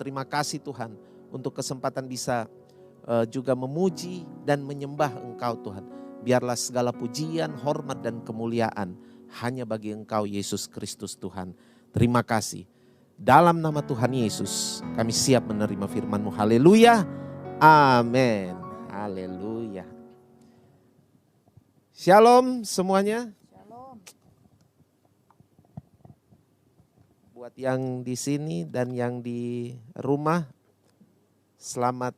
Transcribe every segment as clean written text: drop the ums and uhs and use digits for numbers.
Terima kasih Tuhan untuk kesempatan bisa juga memuji dan menyembah Engkau Tuhan. Biarlah segala pujian, hormat dan kemuliaan hanya bagi Engkau Yesus Kristus Tuhan. Terima kasih. Dalam nama Tuhan Yesus kami siap menerima firman-Mu. Haleluya. Amin. Haleluya. Shalom semuanya. Shalom. Buat yang di sini dan yang di rumah, selamat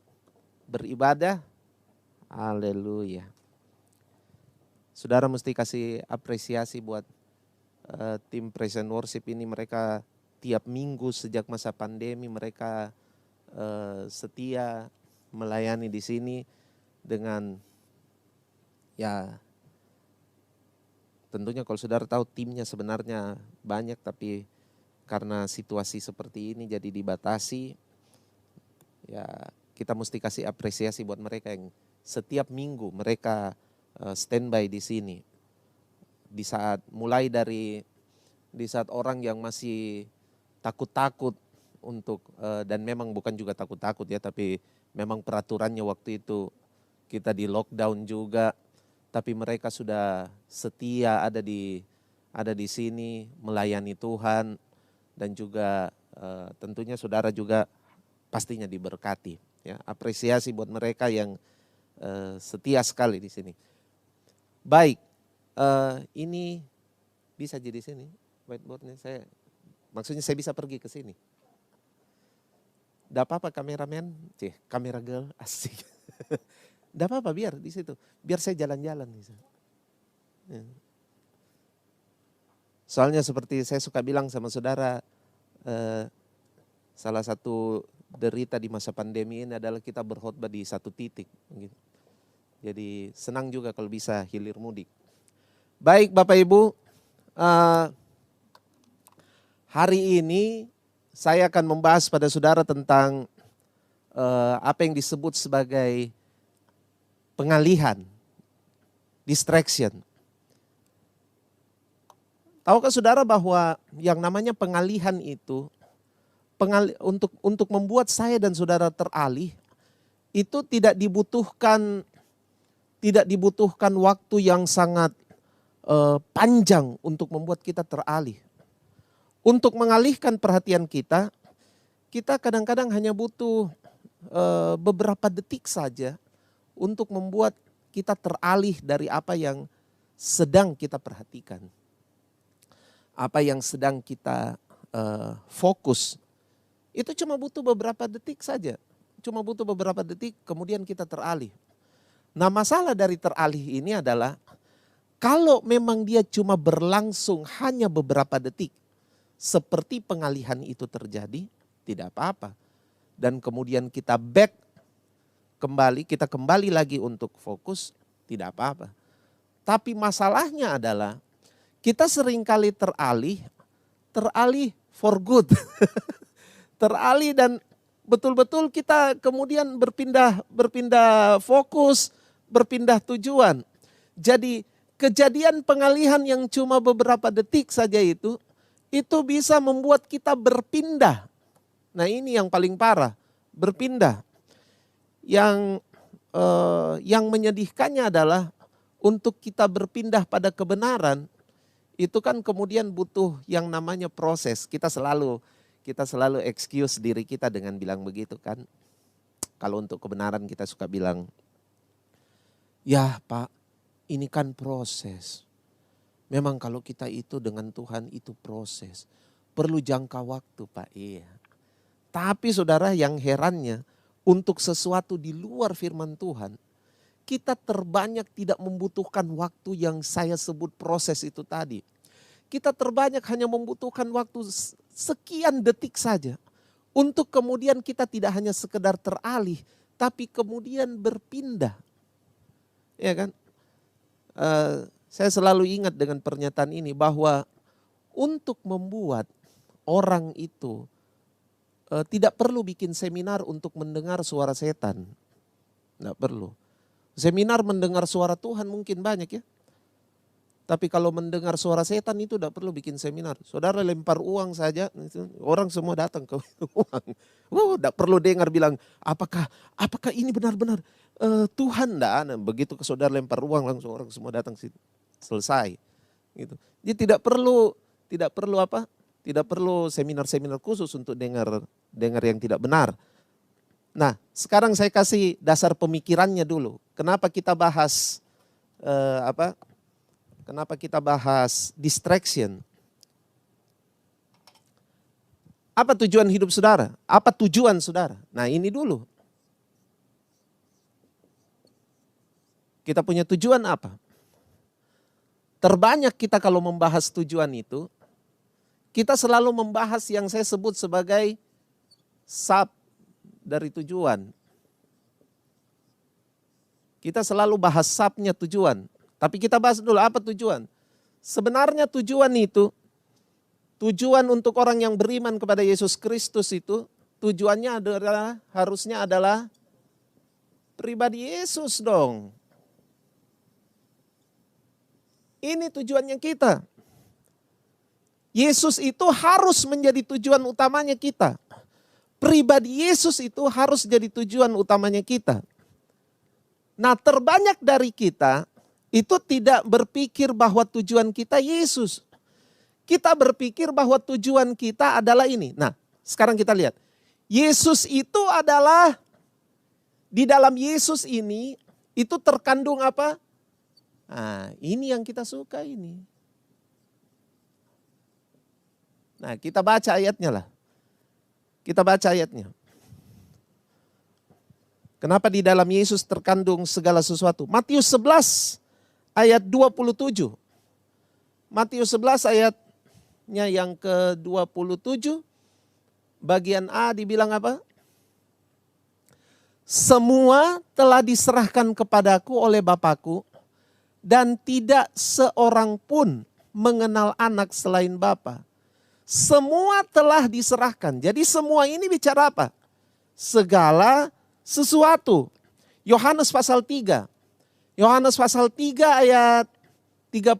beribadah. Haleluya. Saudara mesti kasih apresiasi buat tim Praise and Worship ini. Mereka tiap minggu sejak masa pandemi mereka setia melayani di sini dengan ya tentunya kalau saudara tahu timnya sebenarnya banyak, tapi karena situasi seperti ini jadi dibatasi. Ya kita mesti kasih apresiasi buat mereka yang setiap minggu mereka standby di sini. Di saat orang yang masih takut-takut untuk dan memang bukan juga takut-takut ya, tapi memang peraturannya waktu itu kita di lockdown juga, tapi mereka sudah setia ada di sini melayani Tuhan, dan juga tentunya saudara juga pastinya diberkati. Ya, apresiasi buat mereka yang setia sekali di sini. Baik, ini bisa jadi sini whiteboardnya. Maksudnya saya bisa pergi ke sini. Tidak apa-apa kameramen, kamera girl, asik. Tidak apa-apa, biar di situ. Biar saya jalan-jalan di situ. Ya. Soalnya seperti saya suka bilang sama saudara, salah satu derita di masa pandemi ini adalah kita berkhotbah di satu titik. Gitu. Jadi senang juga kalau bisa hilir mudik. Baik Bapak Ibu, hari ini saya akan membahas pada saudara tentang apa yang disebut sebagai pengalihan, distraction. Tahukah saudara bahwa yang namanya pengalihan itu, untuk membuat saya dan saudara teralih, itu tidak dibutuhkan waktu yang sangat panjang untuk membuat kita teralih. Untuk mengalihkan perhatian kita kadang-kadang hanya butuh beberapa detik saja untuk membuat kita teralih dari apa yang sedang kita perhatikan. Apa yang sedang kita fokus. Itu cuma butuh beberapa detik saja. Cuma butuh beberapa detik kemudian kita teralih. Nah, masalah dari teralih ini adalah kalau memang dia cuma berlangsung hanya beberapa detik, seperti pengalihan itu terjadi, tidak apa-apa. Dan kemudian kita kita kembali lagi untuk fokus, tidak apa-apa. Tapi masalahnya adalah kita seringkali teralih for good. Teralih dan betul-betul kita kemudian berpindah fokus, berpindah tujuan. Jadi kejadian pengalihan yang cuma beberapa detik saja itu bisa membuat kita berpindah. Nah ini yang paling parah, berpindah. Yang menyedihkannya adalah untuk kita berpindah pada kebenaran, itu kan kemudian butuh yang namanya proses. Kita selalu excuse diri kita dengan bilang begitu kan. Kalau untuk kebenaran kita suka bilang, ya Pak, ini kan proses. Memang kalau kita itu dengan Tuhan itu proses. Perlu jangka waktu Pak, iya. Tapi saudara yang herannya, untuk sesuatu di luar firman Tuhan, kita terbanyak tidak membutuhkan waktu yang saya sebut proses itu tadi. Kita terbanyak hanya membutuhkan waktu sekian detik saja. Untuk kemudian kita tidak hanya sekedar teralih, tapi kemudian berpindah. Ya kan? Saya selalu ingat dengan pernyataan ini bahwa untuk membuat orang itu tidak perlu bikin seminar untuk mendengar suara setan. Tidak perlu. Seminar mendengar suara Tuhan mungkin banyak ya. Tapi kalau mendengar suara setan itu tidak perlu bikin seminar. Saudara lempar uang saja, orang semua datang ke uang. Oh, tidak perlu dengar bilang, apakah ini benar-benar Tuhan? Nah, begitu ke saudara lempar uang langsung orang semua datang situ. Selesai. Gitu. Jadi tidak perlu apa? Tidak perlu seminar-seminar khusus untuk dengar yang tidak benar. Nah, sekarang saya kasih dasar pemikirannya dulu. Kenapa kita bahas Kenapa kita bahas distraction? Apa tujuan hidup saudara? Apa tujuan saudara? Nah, ini dulu. Kita punya tujuan apa? Terbanyak kita kalau membahas tujuan itu, kita selalu membahas yang saya sebut sebagai sub dari tujuan. Kita selalu bahas subnya tujuan. Tapi kita bahas dulu apa tujuan. Sebenarnya tujuan itu, tujuan untuk orang yang beriman kepada Yesus Kristus itu, tujuannya harusnya adalah pribadi Yesus dong. Ini tujuannya kita. Yesus itu harus menjadi tujuan utamanya kita. Pribadi Yesus itu harus jadi tujuan utamanya kita. Nah, terbanyak dari kita itu tidak berpikir bahwa tujuan kita Yesus. Kita berpikir bahwa tujuan kita adalah ini. Nah, sekarang kita lihat. Yesus itu adalah, di dalam Yesus ini, itu terkandung apa? Nah, ini yang kita suka ini. Nah, kita baca ayatnya lah. Kita baca ayatnya. Kenapa di dalam Yesus terkandung segala sesuatu? Matius 11. Ayat 27. Matius 11 ayatnya yang ke-27. Bagian A dibilang apa? Semua telah diserahkan kepadaku oleh Bapakku. Dan tidak seorang pun mengenal anak selain Bapa. Semua telah diserahkan. Jadi semua ini bicara apa? Segala sesuatu. Yohanes pasal 3. Yohanes pasal 3 ayat 35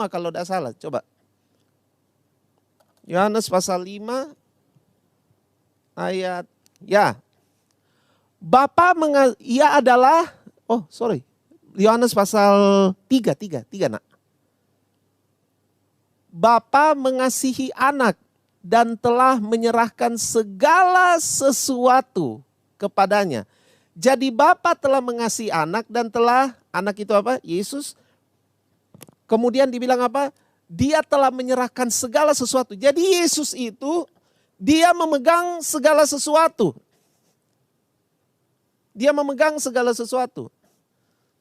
kalau tidak salah. Coba. Yohanes pasal 5 ayat, ya. Ia adalah, Yohanes pasal 3 nak. Bapa mengasihi anak dan telah menyerahkan segala sesuatu kepadanya. Jadi Bapa telah mengasihi anak dan telah, anak itu apa? Yesus. Kemudian dibilang apa? Dia telah menyerahkan segala sesuatu. Jadi Yesus itu, dia memegang segala sesuatu. Dia memegang segala sesuatu.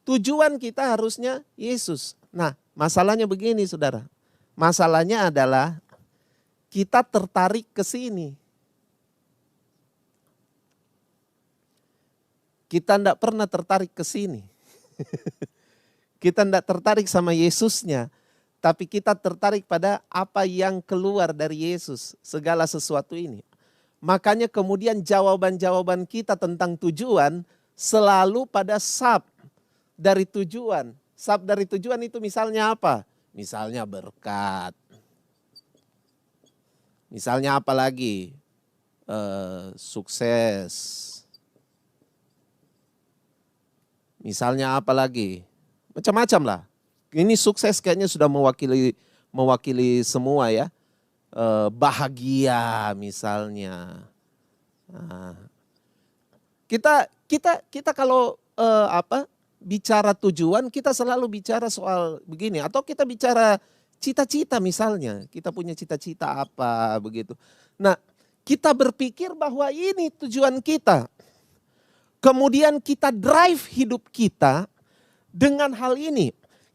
Tujuan kita harusnya Yesus. Nah, masalahnya begini saudara. Masalahnya adalah kita tertarik ke sini. Kita tidak pernah tertarik ke sini. Kita tidak tertarik sama Yesusnya. Tapi kita tertarik pada apa yang keluar dari Yesus. Segala sesuatu ini. Makanya kemudian jawaban-jawaban kita tentang tujuan selalu pada sub dari tujuan. Sub dari tujuan itu misalnya apa? Misalnya berkat. Misalnya apa lagi? Sukses. Misalnya apa lagi? Macam-macam lah. Ini sukses kayaknya sudah mewakili semua ya. Bahagia misalnya. Nah, kita kalau bicara tujuan, kita selalu bicara soal begini. Atau kita bicara cita-cita misalnya. Kita punya cita-cita apa begitu. Nah, kita berpikir bahwa ini tujuan kita. Kemudian kita drive hidup kita dengan hal ini.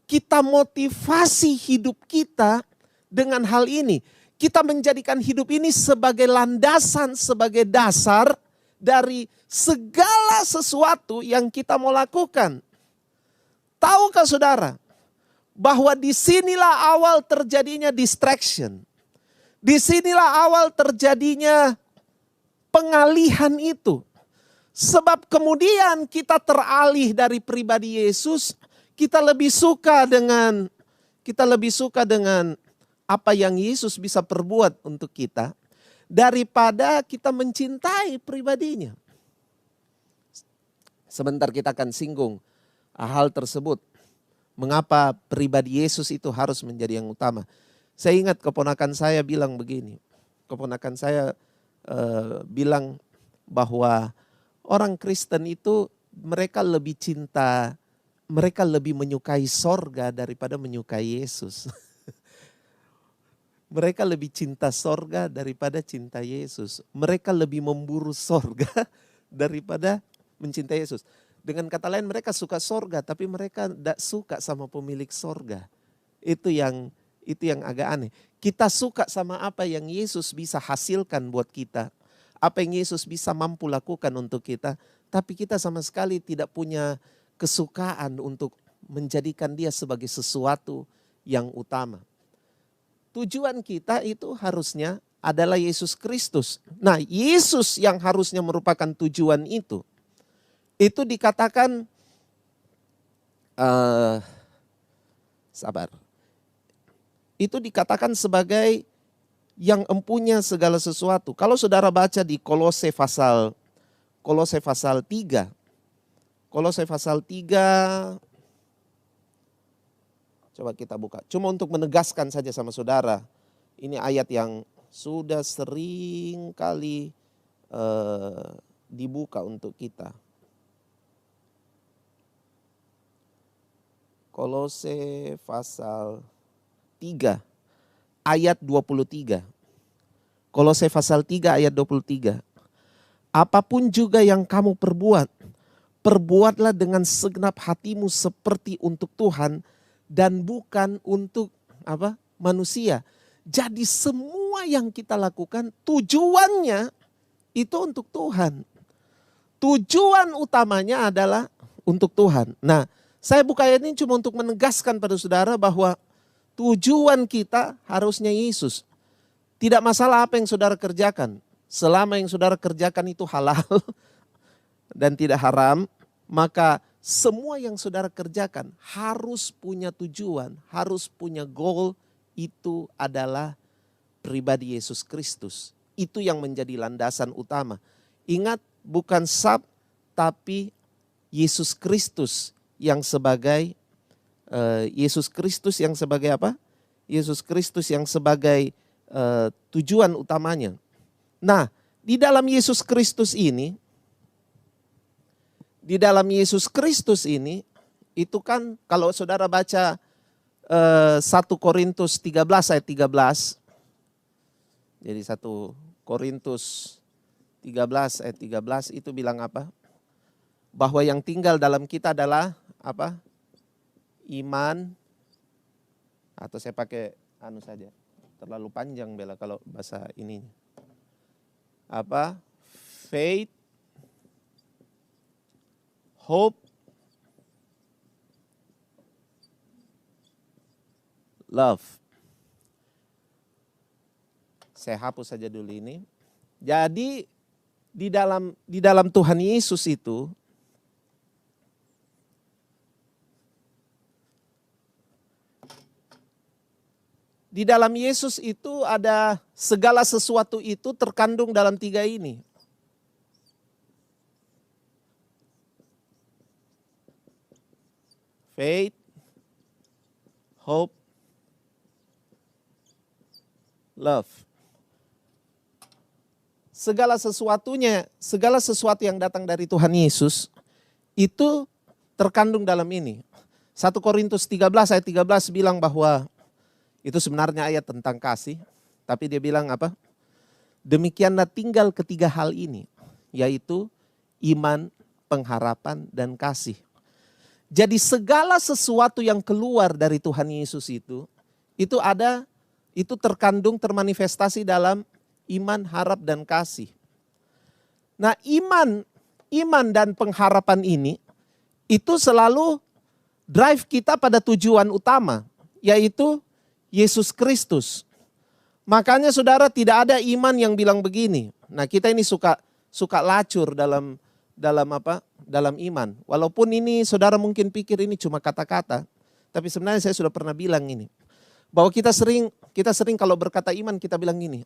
Kita motivasi hidup kita dengan hal ini. Kita menjadikan hidup ini sebagai landasan, sebagai dasar dari segala sesuatu yang kita mau lakukan. Tahukah saudara bahwa disinilah awal terjadinya distraction. Disinilah awal terjadinya pengalihan itu. Sebab kemudian kita teralih dari pribadi Yesus, kita lebih suka dengan Kita lebih suka dengan apa yang Yesus bisa perbuat untuk kita daripada kita mencintai pribadinya. Sebentar kita akan singgung hal tersebut. Mengapa pribadi Yesus itu harus menjadi yang utama. Saya ingat keponakan saya bilang begini. Keponakan saya bilang bahwa orang Kristen itu mereka lebih cinta, mereka lebih menyukai sorga daripada menyukai Yesus. Mereka lebih cinta sorga daripada cinta Yesus. Mereka lebih memburu sorga daripada mencintai Yesus. Dengan kata lain mereka suka sorga tapi mereka tidak suka sama pemilik sorga. Itu yang agak aneh. Kita suka sama apa yang Yesus bisa hasilkan buat kita. Apa yang Yesus bisa mampu lakukan untuk kita. Tapi kita sama sekali tidak punya kesukaan untuk menjadikan dia sebagai sesuatu yang utama. Tujuan kita itu harusnya adalah Yesus Kristus. Nah, Yesus yang harusnya merupakan tujuan itu dikatakan, sabar. Itu dikatakan sebagai yang empunya segala sesuatu. Kalau saudara baca di Kolose pasal 3. Kolose pasal 3. Coba kita buka. Cuma untuk menegaskan saja sama saudara. Ini ayat yang sudah sering kali dibuka untuk kita. Kolose pasal 3 ayat 23. Kolose pasal 3 ayat 23. Apapun juga yang kamu perbuat, perbuatlah dengan segenap hatimu seperti untuk Tuhan dan bukan untuk manusia. Jadi semua yang kita lakukan tujuannya itu untuk Tuhan. Tujuan utamanya adalah untuk Tuhan. Nah, saya buka ayat ini cuma untuk menegaskan pada saudara bahwa tujuan kita harusnya Yesus. Tidak masalah apa yang saudara kerjakan. Selama yang saudara kerjakan itu halal dan tidak haram, maka semua yang saudara kerjakan harus punya tujuan, harus punya goal, itu adalah pribadi Yesus Kristus. Itu yang menjadi landasan utama. Ingat, bukan sab, tapi Yesus Kristus yang sebagai Yesus Kristus yang sebagai apa? Yesus Kristus yang sebagai tujuan utamanya. Nah, di dalam Yesus Kristus ini, itu kan kalau saudara baca 1 Korintus 13 ayat 13. Jadi 1 Korintus 13 ayat 13 itu bilang apa? Bahwa yang tinggal dalam kita adalah apa? Iman, atau saya pakai saja. Terlalu panjang Bella kalau bahasa ini. Apa? Faith, hope, love. Saya hapus saja dulu ini. Jadi di dalam Tuhan Yesus itu ada segala sesuatu itu terkandung dalam 3 ini. Faith, hope, love. Segala sesuatu yang datang dari Tuhan Yesus itu terkandung dalam ini. 1 Korintus 13 ayat 13 bilang bahwa itu sebenarnya ayat tentang kasih, tapi dia bilang apa? Demikianlah tinggal ketiga hal ini, yaitu iman, pengharapan, dan kasih. Jadi segala sesuatu yang keluar dari Tuhan Yesus itu terkandung, termanifestasi dalam iman, harap, dan kasih. Nah, iman dan pengharapan ini itu selalu drive kita pada tujuan utama, yaitu Yesus Kristus. Makanya saudara, tidak ada iman yang bilang begini. Nah, kita ini suka lacur dalam iman. Walaupun ini saudara mungkin pikir ini cuma kata-kata, Tapi sebenarnya saya sudah pernah bilang ini. Bahwa kita sering kalau berkata iman kita bilang gini.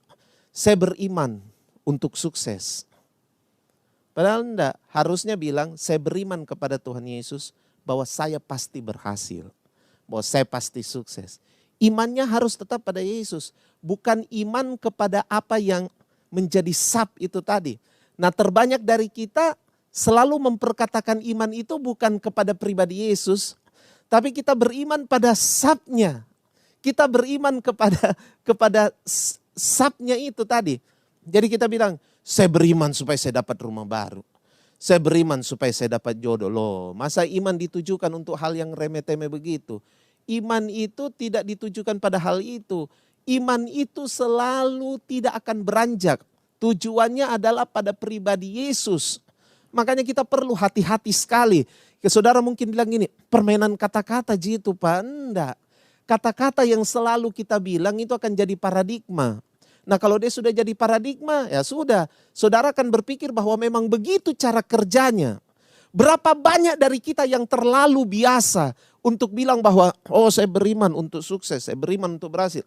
Saya beriman untuk sukses. Padahal enggak, harusnya bilang saya beriman kepada Tuhan Yesus bahwa saya pasti berhasil. Bahwa saya pasti sukses. Imannya harus tetap pada Yesus. Bukan iman kepada apa yang menjadi sab itu tadi. Nah, terbanyak dari kita selalu memperkatakan iman itu bukan kepada pribadi Yesus, tapi kita beriman pada sabnya. Kita beriman kepada sabnya itu tadi. Jadi kita bilang, saya beriman supaya saya dapat rumah baru. Saya beriman supaya saya dapat jodoh. Loh, masa iman ditujukan untuk hal yang remeh-temeh begitu? Iman itu tidak ditujukan pada hal itu. Iman itu selalu tidak akan beranjak. Tujuannya adalah pada pribadi Yesus. Makanya kita perlu hati-hati sekali. Saudara mungkin bilang gini, permainan kata-kata gitu Pak. Enggak. Kata-kata yang selalu kita bilang itu akan jadi paradigma. Nah kalau dia sudah jadi paradigma, ya sudah. Saudara akan berpikir bahwa memang begitu cara kerjanya. Berapa banyak dari kita yang terlalu biasa untuk bilang bahwa, oh saya beriman untuk sukses, saya beriman untuk berhasil.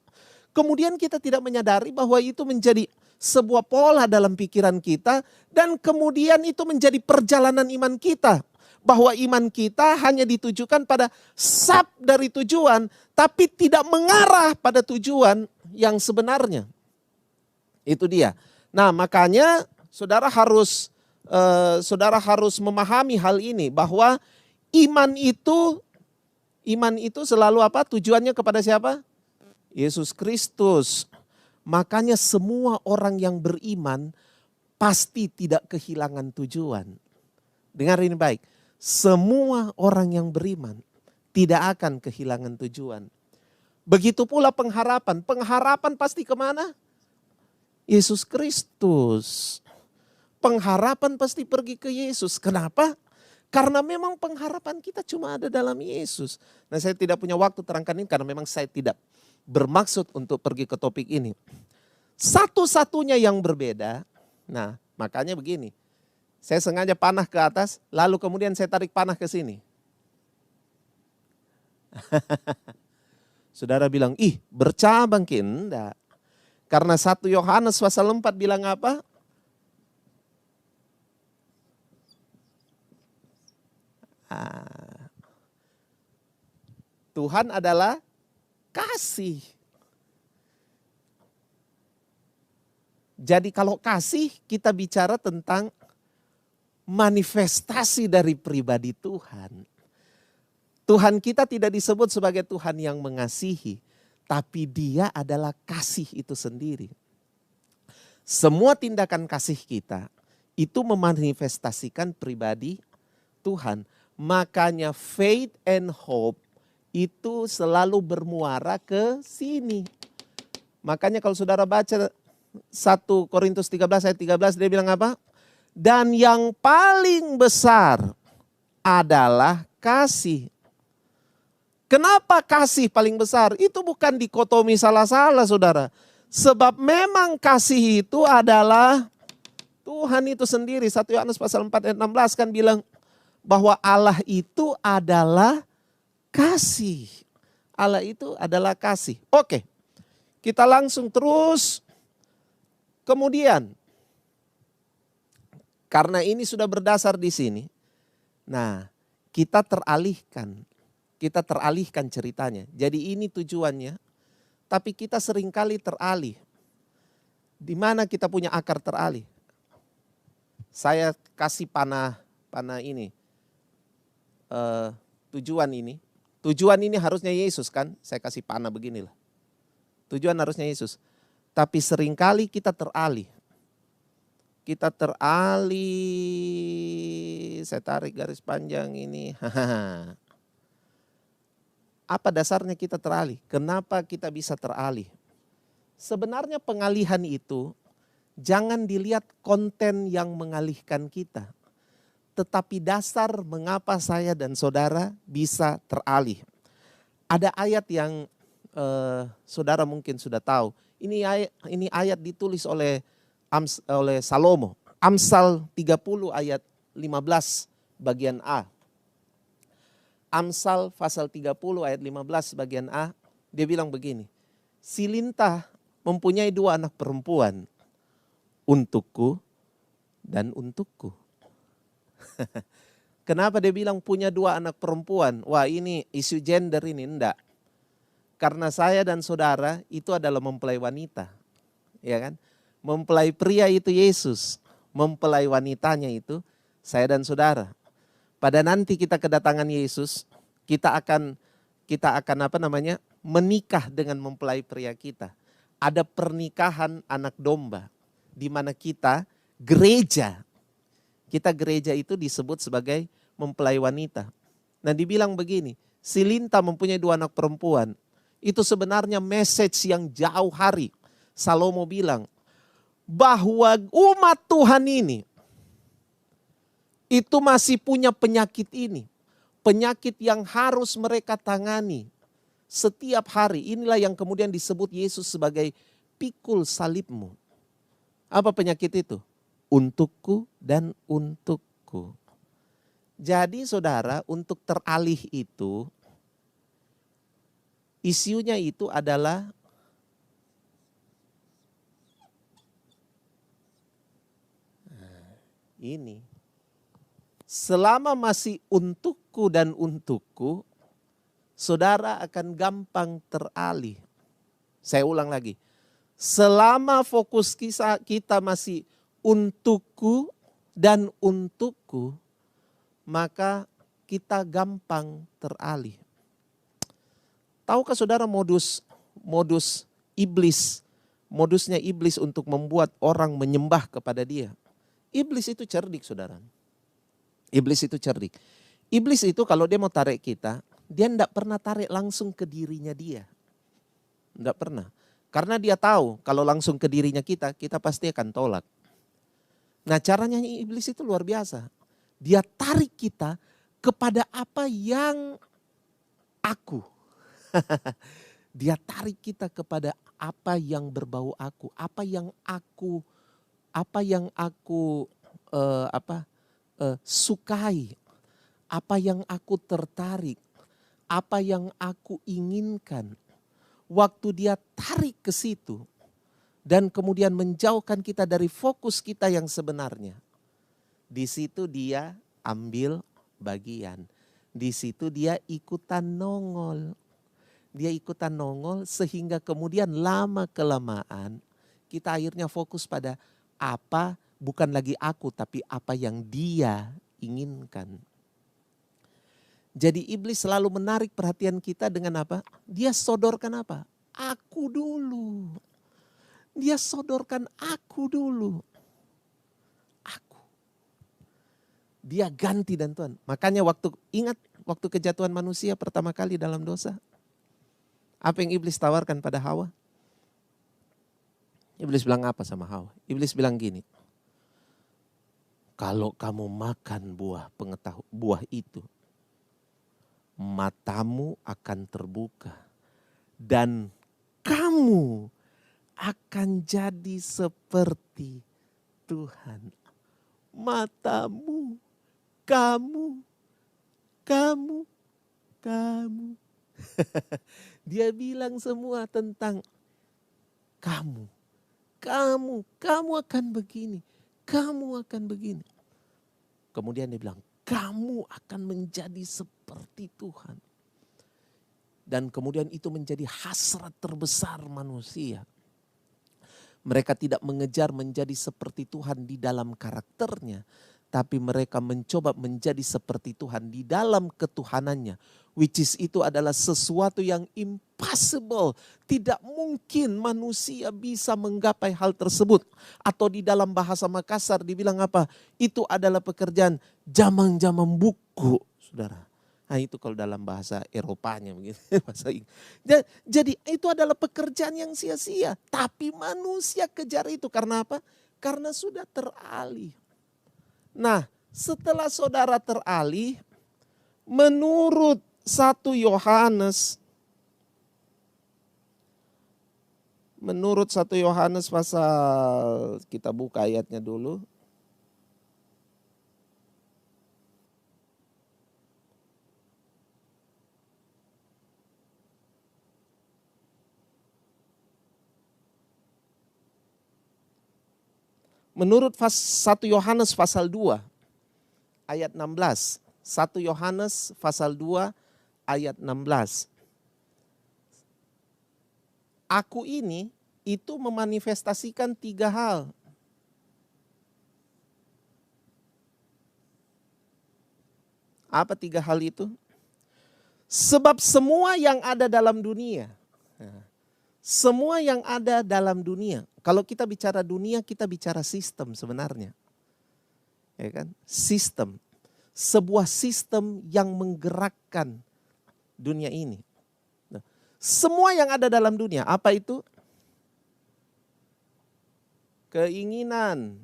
Kemudian kita tidak menyadari bahwa itu menjadi sebuah pola dalam pikiran kita dan kemudian itu menjadi perjalanan iman kita. Bahwa iman kita hanya ditujukan pada sab dari tujuan tapi tidak mengarah pada tujuan yang sebenarnya. Itu dia. Nah makanya saudara harus memahami hal ini bahwa iman itu selalu apa? Tujuannya kepada siapa? Yesus Kristus. Makanya semua orang yang beriman pasti tidak kehilangan tujuan. Dengar ini baik. Semua orang yang beriman tidak akan kehilangan tujuan. Begitu pula pengharapan. Pengharapan pasti kemana? Yesus Kristus. Pengharapan pasti pergi ke Yesus. Kenapa? Karena memang pengharapan kita cuma ada dalam Yesus. Nah saya tidak punya waktu terangkan ini karena memang saya tidak bermaksud untuk pergi ke topik ini. Satu-satunya yang berbeda, nah makanya begini. Saya sengaja panah ke atas, lalu kemudian saya tarik panah ke sini. Saudara bilang, ih bercabang ki, enggak. Karena 1 Yohanes pasal 4 bilang apa? Tuhan adalah kasih. Jadi kalau kasih kita bicara tentang manifestasi dari pribadi Tuhan. Tuhan kita tidak disebut sebagai Tuhan yang mengasihi, tapi Dia adalah kasih itu sendiri. Semua tindakan kasih kita itu memanifestasikan pribadi Tuhan. Makanya faith and hope itu selalu bermuara ke sini. Makanya kalau saudara baca 1 Korintus 13 ayat 13 dia bilang apa? Dan yang paling besar adalah kasih. Kenapa kasih paling besar? Itu bukan dikotomi salah-salah saudara. Sebab memang kasih itu adalah Tuhan itu sendiri. 1 Yohanes pasal 4 ayat 16 kan bilang bahwa Allah itu adalah kasih. Allah itu adalah kasih. Oke, kita langsung terus. Kemudian, karena ini sudah berdasar di sini, nah kita teralihkan ceritanya. Jadi ini tujuannya, tapi kita seringkali teralih. Di mana kita punya akar teralih? Saya kasih panah ini, tujuan ini harusnya Yesus kan, saya kasih panah beginilah. Tujuan harusnya Yesus. Tapi seringkali kita teralih. Saya tarik garis panjang ini. Apa dasarnya kita teralih? Kenapa kita bisa teralih? Sebenarnya pengalihan itu jangan dilihat konten yang mengalihkan kita. Tetapi dasar mengapa saya dan saudara bisa teralih. Ada ayat yang saudara mungkin sudah tahu. Ini ayat ditulis oleh Salomo. Amsal 30 ayat 15 bagian A. Amsal pasal 30 ayat 15 bagian A, dia bilang begini, si lintah mempunyai 2 anak perempuan, untukku dan untukku. Kenapa dia bilang punya 2 anak perempuan? Wah, ini isu gender ini, enggak. Karena saya dan saudara itu adalah mempelai wanita. Ya kan? Mempelai pria itu Yesus, mempelai wanitanya itu saya dan saudara. Pada nanti kita kedatangan Yesus, kita akan menikah dengan mempelai pria kita. Ada pernikahan anak domba di mana kita gereja itu disebut sebagai mempelai wanita. Nah, dibilang begini, si lintah mempunyai 2 anak perempuan. Itu sebenarnya message yang jauh hari. Salomo bilang bahwa umat Tuhan ini itu masih punya penyakit ini. Penyakit yang harus mereka tangani setiap hari. Inilah yang kemudian disebut Yesus sebagai pikul salibmu. Apa penyakit itu? Untukku dan untukku. Jadi saudara, untuk teralih itu, isunya itu adalah ini. Selama masih untukku dan untukku, saudara akan gampang teralih. Saya ulang lagi. Selama fokus kita masih untukku dan untukku, maka kita gampang teralih. Tahukah saudara modus iblis, modusnya iblis untuk membuat orang menyembah kepada dia? Iblis itu cerdik, saudara. Iblis itu cerdik. Iblis itu kalau dia mau tarik kita, dia tidak pernah tarik langsung ke dirinya dia. Tidak pernah. Karena dia tahu kalau langsung ke dirinya kita pasti akan tolak. Nah, caranya iblis itu luar biasa. Dia tarik kita kepada apa yang aku. Dia tarik kita kepada apa yang berbau aku, apa yang aku sukai, apa yang aku tertarik, apa yang aku inginkan. Waktu dia tarik ke situ dan kemudian menjauhkan kita dari fokus kita yang sebenarnya. Di situ dia ambil bagian. Di situ dia ikutan nongol. Dia ikutan nongol sehingga kemudian lama-kelamaan kita akhirnya fokus pada apa, bukan lagi aku, tapi apa yang dia inginkan. Jadi iblis selalu menarik perhatian kita dengan apa? Dia sodorkan apa? Aku dulu. Dia sodorkan aku dulu. Aku. Dia ganti dan Tuhan. Makanya waktu kejatuhan manusia pertama kali dalam dosa. Apa yang iblis tawarkan pada Hawa? Iblis bilang apa sama Hawa? Iblis bilang gini. Kalau kamu makan buah itu, matamu akan terbuka dan kamu akan jadi seperti Tuhan. Matamu, kamu. Dia bilang semua tentang kamu akan begini, kamu akan begini. Kemudian dia bilang, kamu akan menjadi seperti Tuhan. Dan kemudian itu menjadi hasrat terbesar manusia. Mereka tidak mengejar menjadi seperti Tuhan di dalam karakternya. Tapi mereka mencoba menjadi seperti Tuhan di dalam ketuhanannya. Which is itu adalah sesuatu yang impossible. Tidak mungkin manusia bisa menggapai hal tersebut. Atau di dalam bahasa Makassar dibilang apa? Itu adalah pekerjaan jamang-jamang buku, saudara. Nah itu kalau dalam bahasa Eropanya begitu. Jadi itu adalah pekerjaan yang sia-sia. Tapi manusia kejar itu karena apa? Karena sudah teralih. Nah, setelah saudara teralih, menurut 1 Yohanes pasal, kita buka ayatnya dulu. Menurut 1 Yohanes pasal 2 ayat 16. 1 Yohanes pasal 2 ayat 16. Aku ini itu memanifestasikan 3 hal. Apa 3 hal itu? Sebab semua yang ada dalam dunia. Semua yang ada dalam dunia. Kalau kita bicara dunia, kita bicara sistem sebenarnya. Ya kan? Sistem. Sebuah sistem yang menggerakkan dunia ini. Nah, semua yang ada dalam dunia, apa itu? Keinginan.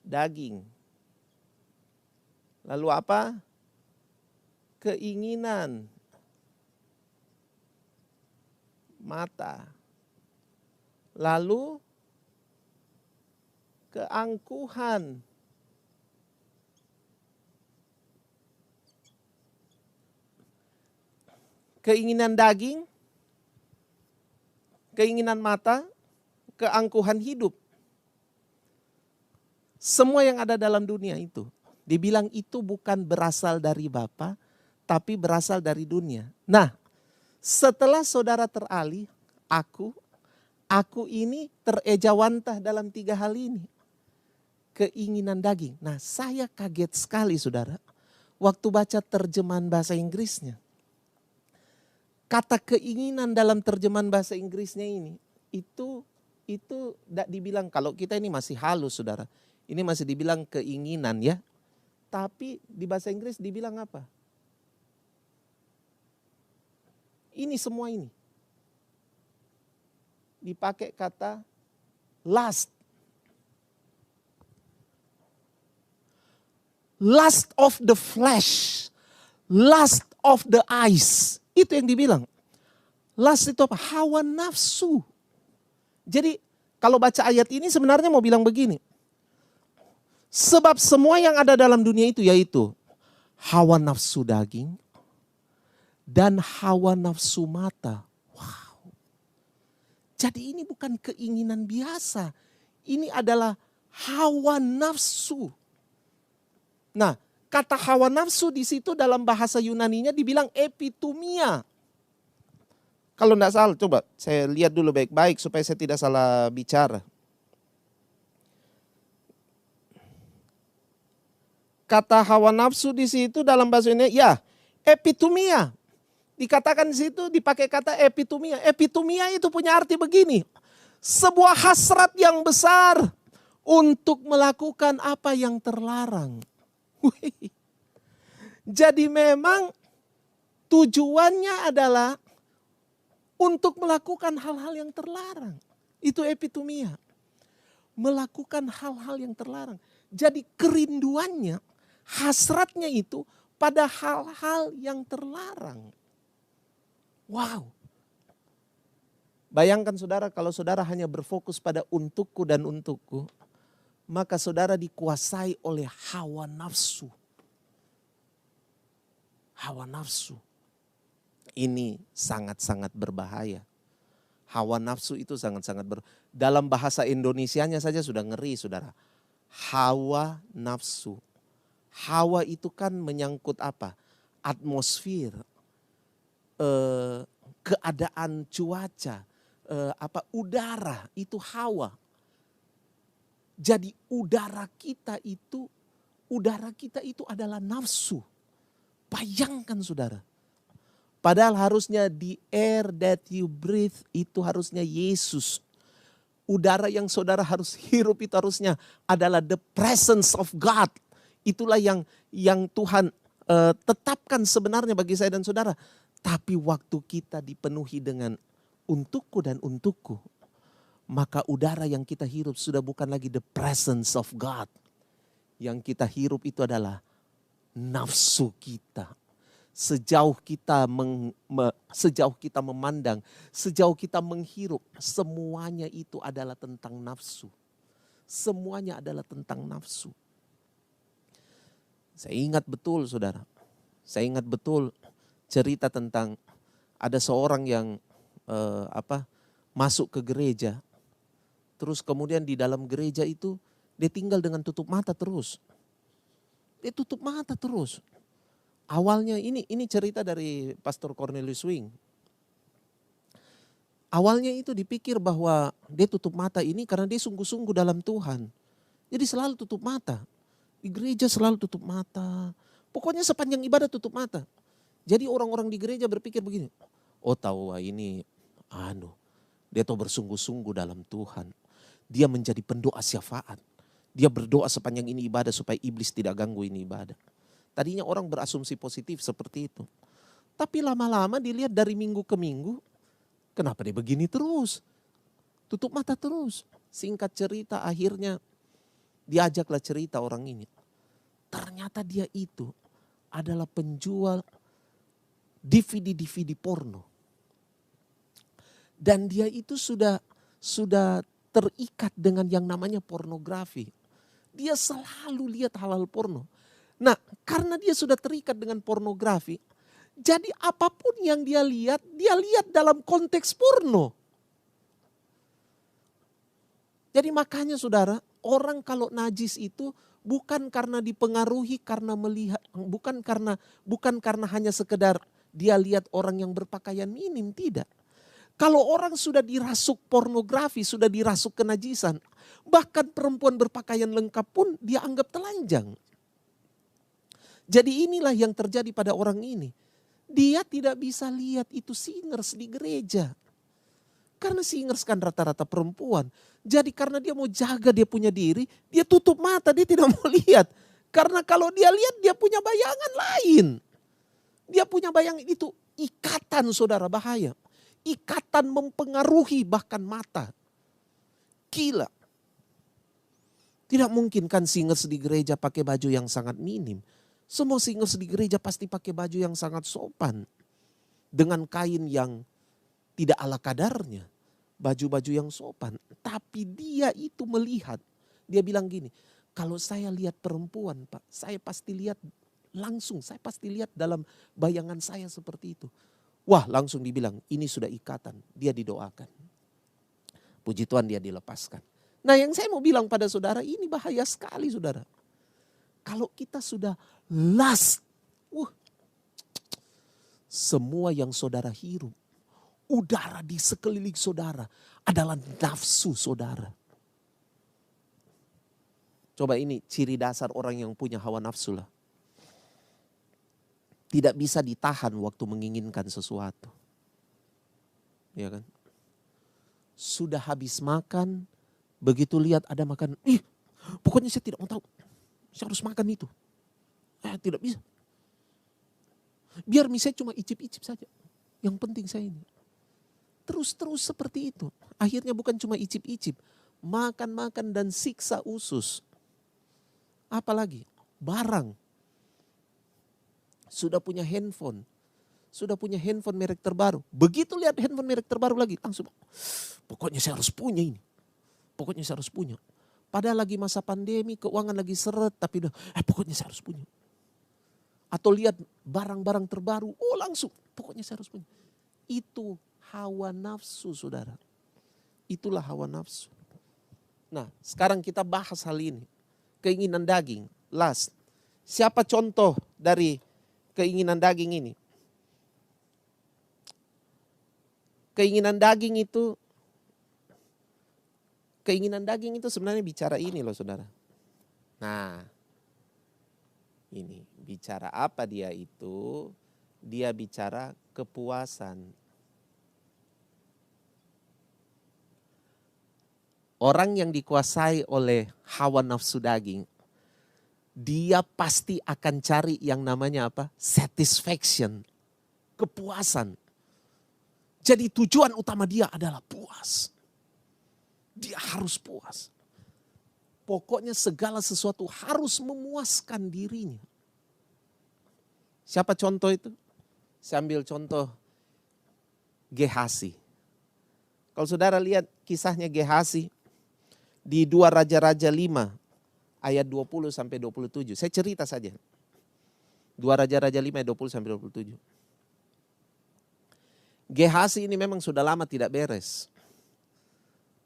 Daging. Lalu apa? Keinginan. Mata. Lalu keangkuhan. Keinginan daging, keinginan mata, keangkuhan hidup. Semua yang ada dalam dunia itu, dibilang itu bukan berasal dari Bapa, tapi berasal dari dunia. Nah, setelah saudara teralih, aku ini terejawantah dalam 3 hal ini. Keinginan daging. Nah, saya kaget sekali saudara, waktu baca terjemahan bahasa Inggrisnya. Kata keinginan dalam terjemahan bahasa Inggrisnya ini, itu tidak dibilang, kalau kita ini masih halus saudara. Ini masih dibilang keinginan ya. Tapi di bahasa Inggris dibilang apa? Ini semua ini. Dipakai kata lust. Lust of the flesh. Lust of the eyes. Itu yang dibilang. Lust itu apa? Hawa nafsu. Jadi kalau baca ayat ini sebenarnya mau bilang begini. Sebab semua yang ada dalam dunia itu yaitu hawa nafsu daging dan hawa nafsu mata. Wow. Jadi ini bukan keinginan biasa. Ini adalah hawa nafsu. Nah, kata hawa nafsu di situ dalam bahasa Yunaninya dibilang epitumia. Kalau tidak salah, coba saya lihat dulu baik-baik supaya saya tidak salah bicara. Kata hawa nafsu di situ dalam bahasa Indonesia, ya epitumia. Dikatakan di situ dipakai kata epitumia. Epitumia itu punya arti begini. Sebuah hasrat yang besar untuk melakukan apa yang terlarang. Jadi memang tujuannya adalah untuk melakukan hal-hal yang terlarang. Itu epitumia. Melakukan hal-hal yang terlarang. Jadi kerinduannya, hasratnya itu pada hal-hal yang terlarang. Wow. Bayangkan saudara, kalau saudara hanya berfokus pada untukku dan untukku, maka saudara dikuasai oleh hawa nafsu. Hawa nafsu. Ini sangat-sangat berbahaya. Hawa nafsu itu sangat-sangat berbahaya. Dalam bahasa Indonesianya saja sudah ngeri saudara. Hawa nafsu. Hawa itu kan menyangkut apa? Atmosfer. Keadaan cuaca. Udara itu hawa. Jadi udara kita itu adalah nafsu. Bayangkan saudara. Padahal harusnya the air that you breathe itu harusnya Yesus. Udara yang saudara harus hirup itu harusnya adalah the presence of God. Itulah yang Tuhan tetapkan sebenarnya bagi saya dan saudara. Tapi waktu kita dipenuhi dengan untukku dan untukku, maka udara yang kita hirup sudah bukan lagi the presence of God. Yang kita hirup itu adalah nafsu kita. Sejauh kita memandang, sejauh kita menghirup, semuanya itu adalah tentang nafsu. Semuanya adalah tentang nafsu. Saya ingat betul saudara, saya ingat betul cerita tentang ada seorang yang masuk ke gereja. Terus kemudian di dalam gereja itu dia tinggal dengan tutup mata terus. Dia tutup mata terus. Awalnya ini cerita dari Pastor Cornelius Wing. Awalnya itu dipikir bahwa dia tutup mata ini karena dia sungguh-sungguh dalam Tuhan. Jadi selalu tutup mata. Di gereja selalu tutup mata. Pokoknya sepanjang ibadah tutup mata. Jadi orang-orang di gereja berpikir begini. Oh tahu ini dia tahu bersungguh-sungguh dalam Tuhan. Dia menjadi pendoa syafaat. Dia berdoa sepanjang ini ibadah supaya iblis tidak ganggu ini ibadah. Tadinya orang berasumsi positif seperti itu. Tapi lama-lama dilihat dari minggu ke minggu. Kenapa dia begini terus? Tutup mata terus. Singkat cerita akhirnya diajaklah cerita orang ini. Ternyata dia itu adalah penjual DVD porno. Dan dia itu sudah terikat dengan yang namanya pornografi. Dia selalu lihat hal-hal porno. Nah, karena dia sudah terikat dengan pornografi, jadi apapun yang dia lihat dalam konteks porno. Jadi makanya saudara, orang kalau najis itu bukan karena dipengaruhi karena melihat, bukan karena hanya sekedar dia lihat orang yang berpakaian minim, tidak. Kalau orang sudah dirasuk pornografi, sudah dirasuk kenajisan, bahkan perempuan berpakaian lengkap pun dia anggap telanjang. Jadi inilah yang terjadi pada orang ini. Dia tidak bisa lihat itu singers di gereja. Karena singers kan rata-rata perempuan. Jadi karena dia mau jaga dia punya diri, dia tutup mata, dia tidak mau lihat. Karena kalau dia lihat dia punya bayangan lain. Dia punya bayangan itu ikatan saudara, bahaya. Ikatan mempengaruhi bahkan mata. Gila. Tidak mungkin kan singers di gereja pakai baju yang sangat minim. Semua singers di gereja pasti pakai baju yang sangat sopan. Dengan kain yang tidak ala kadarnya. Baju-baju yang sopan. Tapi dia itu melihat. Dia bilang gini, kalau saya lihat perempuan Pak, saya pasti lihat langsung. Saya pasti lihat dalam bayangan saya seperti itu. Wah, langsung dibilang ini sudah ikatan, dia didoakan. Puji Tuhan dia dilepaskan. Nah yang saya mau bilang pada saudara, ini bahaya sekali saudara. Kalau kita sudah lust, semua yang saudara hirup, udara di sekeliling saudara adalah nafsu saudara. Coba ini ciri dasar orang yang punya hawa nafsu lah. Tidak bisa ditahan waktu menginginkan sesuatu. Ya kan? Sudah habis makan, begitu lihat ada makan, pokoknya saya tidak mau tahu. Saya harus makan itu. Tidak bisa. Biar misalnya cuma icip-icip saja. Yang penting saya ini. Terus seperti itu. Akhirnya bukan cuma icip-icip. Makan-makan dan siksa usus. Apalagi? Barang. Sudah punya handphone. Sudah punya handphone merek terbaru. Begitu lihat handphone merek terbaru lagi. Langsung. Pokoknya saya harus punya ini. Pokoknya saya harus punya. Padahal lagi masa pandemi. Keuangan lagi seret. Tapi pokoknya saya harus punya. Atau lihat barang-barang terbaru. Langsung. Pokoknya saya harus punya. Itu hawa nafsu saudara. Itulah hawa nafsu. Nah sekarang kita bahas hal ini. Keinginan daging. Lust. Siapa contoh dari keinginan daging ini? Keinginan daging itu sebenarnya bicara ini loh saudara. Nah ini bicara apa dia itu? Dia bicara kepuasan. Orang yang dikuasai oleh hawa nafsu daging, dia pasti akan cari yang namanya apa? Satisfaction, kepuasan. Jadi tujuan utama dia adalah puas. Dia harus puas. Pokoknya segala sesuatu harus memuaskan dirinya. Siapa contoh itu? Saya ambil contoh Gehazi. Kalau saudara lihat kisahnya Gehazi di 2 Raja-Raja 5 ayat 20 sampai 27. Saya cerita saja. 2 Raja-Raja 5 ayat 20 sampai 27. Gehazi ini memang sudah lama tidak beres.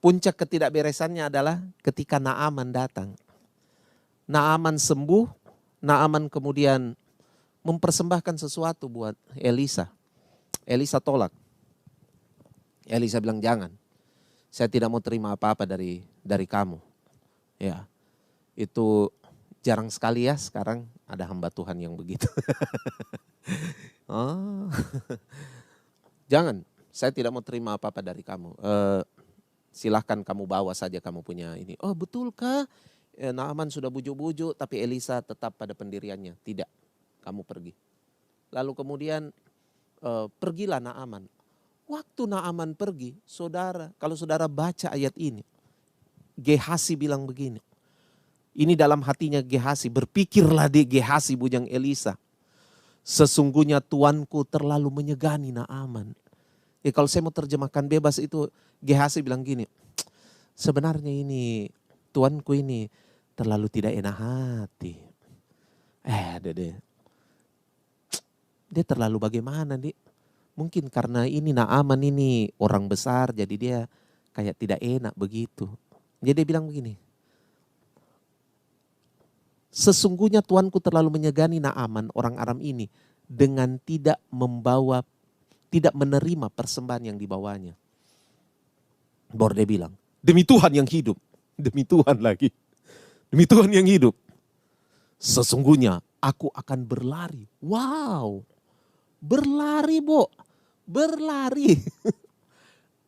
Puncak ketidakberesannya adalah ketika Naaman datang. Naaman sembuh, Naaman kemudian mempersembahkan sesuatu buat Elisa. Elisa tolak. Elisa bilang jangan. Saya tidak mau terima apa-apa dari kamu. Ya. Itu jarang sekali ya sekarang ada hamba Tuhan yang begitu. Oh. Jangan, saya tidak mau terima apa-apa dari kamu. Silahkan kamu bawa saja kamu punya ini. Oh betulkah? Naaman sudah bujuk-bujuk tapi Elisa tetap pada pendiriannya. Tidak, kamu pergi. Lalu kemudian pergilah Naaman. Waktu Naaman pergi, saudara, kalau saudara baca ayat ini. Gehasi bilang begini. Ini dalam hatinya Gehasi, berpikirlah di Gehasi bujang Elisa. Sesungguhnya tuanku terlalu menyegani Naaman. Ya kalau saya mau terjemahkan bebas itu Gehasi bilang gini, sebenarnya ini tuanku ini terlalu tidak enak hati. Dia terlalu bagaimana nih? Mungkin karena ini Naaman ini orang besar jadi dia kayak tidak enak begitu. Jadi dia bilang begini, sesungguhnya tuanku terlalu menyegani Naaman orang Aram ini dengan tidak menerima persembahan yang dibawanya. Baru dia bilang, demi Tuhan yang hidup. Demi Tuhan lagi. Demi Tuhan yang hidup. Sesungguhnya aku akan berlari. Wow. Berlari, Bo. Berlari.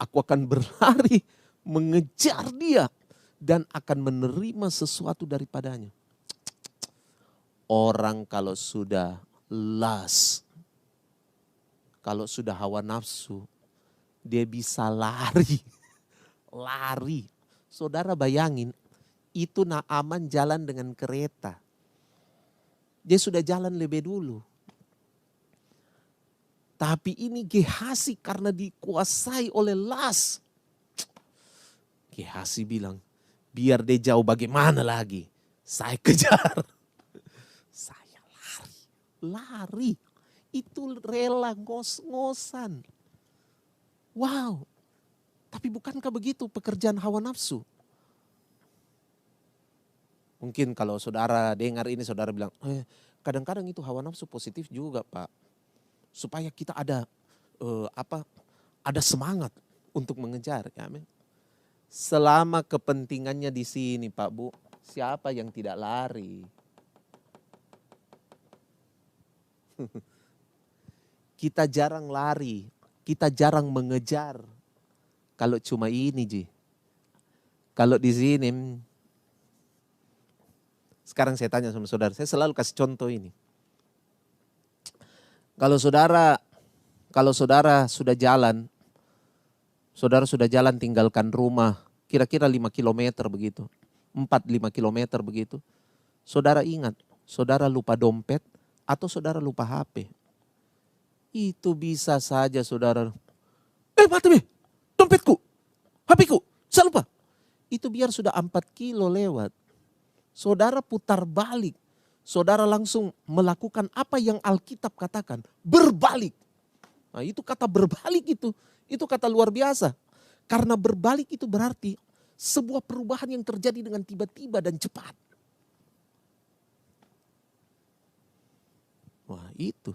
Aku akan berlari mengejar dia. Dan akan menerima sesuatu daripadanya. Orang kalau sudah lust, kalau sudah hawa nafsu, dia bisa lari. Lari. Saudara bayangin, itu Naaman jalan dengan kereta. Dia sudah jalan lebih dulu. Tapi ini Gehasi karena dikuasai oleh lust. Gehasi bilang, biar dia jauh bagaimana lagi, saya kejar. Saya lari. Lari. Itu rela ngos-ngosan. Wow. Tapi bukankah begitu pekerjaan hawa nafsu? Mungkin kalau saudara dengar ini saudara bilang, kadang-kadang itu hawa nafsu positif juga Pak. Supaya kita ada ada semangat untuk mengejar. Ya, amin. Selama kepentingannya di sini Pak Bu, siapa yang tidak lari? Kita jarang lari, kita jarang mengejar. Kalau cuma ini Ji. Kalau di sini, sekarang saya tanya sama saudara, saya selalu kasih contoh ini. Kalau saudara sudah jalan, saudara sudah jalan tinggalkan rumah, kira-kira 5 kilometer begitu, 4-5 kilometer begitu. Saudara ingat, saudara lupa dompet atau saudara lupa HP. Itu bisa saja saudara, mati dompetku, HP-ku, saya lupa. Itu biar sudah 4 kilo lewat. Saudara putar balik. Saudara langsung melakukan apa yang Alkitab katakan. Berbalik. Nah itu kata berbalik itu kata luar biasa. Karena berbalik itu berarti sebuah perubahan yang terjadi dengan tiba-tiba dan cepat. Wah itu.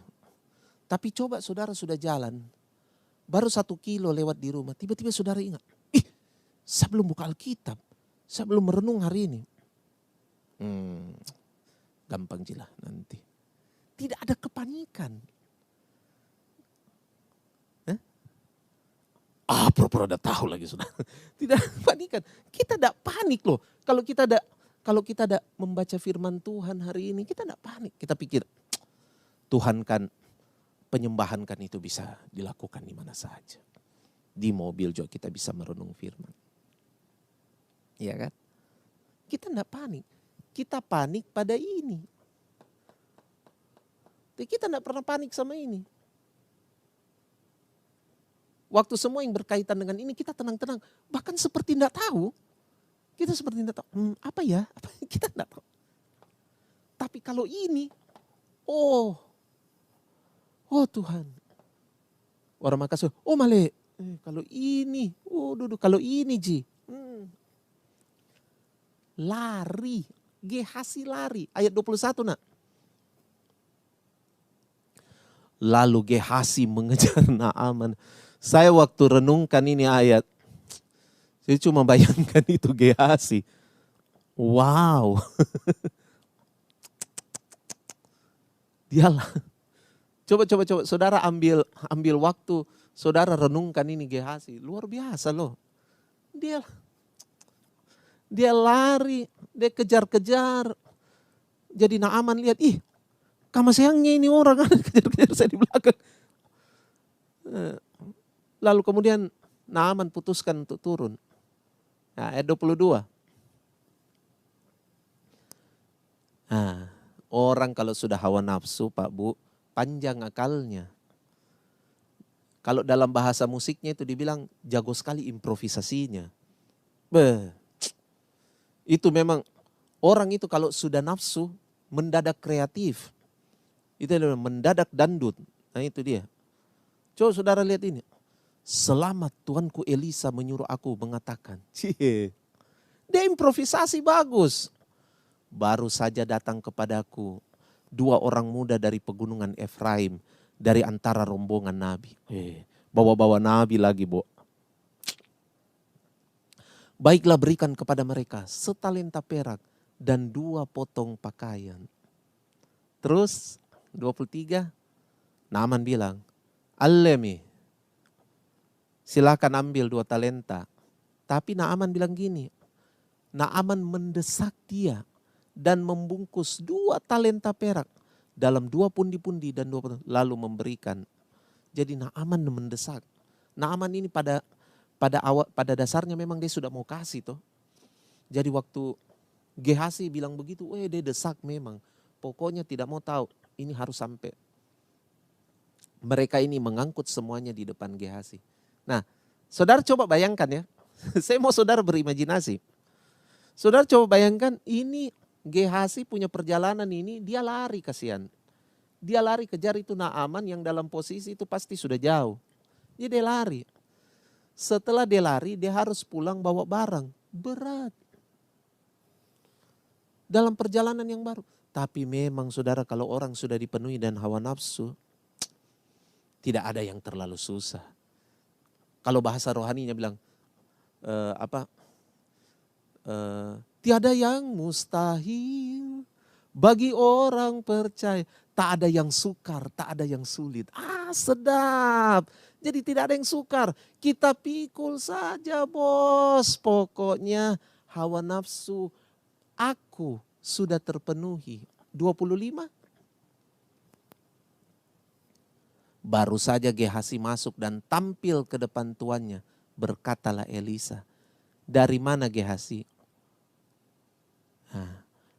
Tapi coba saudara sudah jalan. Baru 1 kilo lewat di rumah. Tiba-tiba saudara ingat. Saya belum buka Alkitab. Saya belum merenung hari ini. Gampang jilah nanti. Tidak ada kepanikan. Pura-pura udah tahu lagi saudara. Tidak ada kepanikan. Kita tidak panik loh. Kalau kita tidak membaca firman Tuhan hari ini, kita tidak panik. Kita pikir, Tuhan kan penyembahan kan itu bisa dilakukan di mana saja. Di mobil juga kita bisa merenung firman. Iya kan? Kita tidak panik. Kita panik pada ini. Tapi kita tidak pernah panik sama ini. Waktu semua yang berkaitan dengan ini kita tenang-tenang. Bahkan seperti tidak tahu. Kita seperti tidak tahu. Apa ya? Kita tidak tahu. Tapi kalau ini. Oh Tuhan. Orang Makassar. Male. Kalau ini. Kalau ini Ji. Lari. Gehasi lari. Ayat 21 nak. Lalu Gehasi mengejar Naaman. Saya waktu renungkan ini ayat, saya cuma bayangkan itu Gehasi. Wow. Dialah. Coba saudara ambil waktu, saudara renungkan ini Gehasi. Luar biasa loh. Dia lari, dia kejar-kejar. Jadi Naaman lihat, ih, kama sayangnya ini orang kan kejar-kejar saya di belakang. Lalu kemudian Naaman putuskan untuk turun. Nah, ayat 22. Nah, orang kalau sudah hawa nafsu Pak Bu, panjang akalnya. Kalau dalam bahasa musiknya itu dibilang jago sekali improvisasinya. Itu memang orang itu kalau sudah nafsu mendadak kreatif. Itu adalah mendadak dandut. Nah itu dia. Coba saudara lihat ini. Selamat Tuanku Elisa menyuruh aku mengatakan. Dia improvisasi bagus. Baru saja datang kepadaku 2 orang muda dari pegunungan Efraim. Dari antara rombongan Nabi. Bawa-bawa Nabi lagi, Bo. Baiklah berikan kepada mereka setalenta perak dan 2 potong pakaian. Terus 23, Naaman bilang, Allemi, silakan ambil 2 talenta. Tapi Naaman bilang gini, Naaman mendesak dia dan membungkus 2 talenta perak dalam 2 pundi-pundi dan 2 potong, lalu memberikan. Jadi Naaman mendesak. Naaman ini pada dasarnya memang dia sudah mau kasih toh. Jadi waktu Gehasi bilang begitu, dia desak memang. Pokoknya tidak mau tahu, ini harus sampai. Mereka ini mengangkut semuanya di depan Gehasi. Nah, saudara coba bayangkan ya. Saya mau saudara berimajinasi. Saudara coba bayangkan ini Gehasi punya perjalanan ini, dia lari kasihan. Dia lari kejar itu Naaman yang dalam posisi itu pasti sudah jauh. Dia lari. Setelah dia lari, dia harus pulang bawa barang. Berat. Dalam perjalanan yang baru. Tapi memang saudara kalau orang sudah dipenuhi dan hawa nafsu, tidak ada yang terlalu susah. Kalau bahasa rohaninya bilang, tiada yang mustahil bagi orang percaya. Tak ada yang sukar, tak ada yang sulit. Sedap. Jadi tidak ada yang sukar. Kita pikul saja bos. Pokoknya hawa nafsu aku sudah terpenuhi. 25. Baru saja Gehasi masuk dan tampil ke depan tuannya. Berkatalah Elisa, dari mana Gehasi?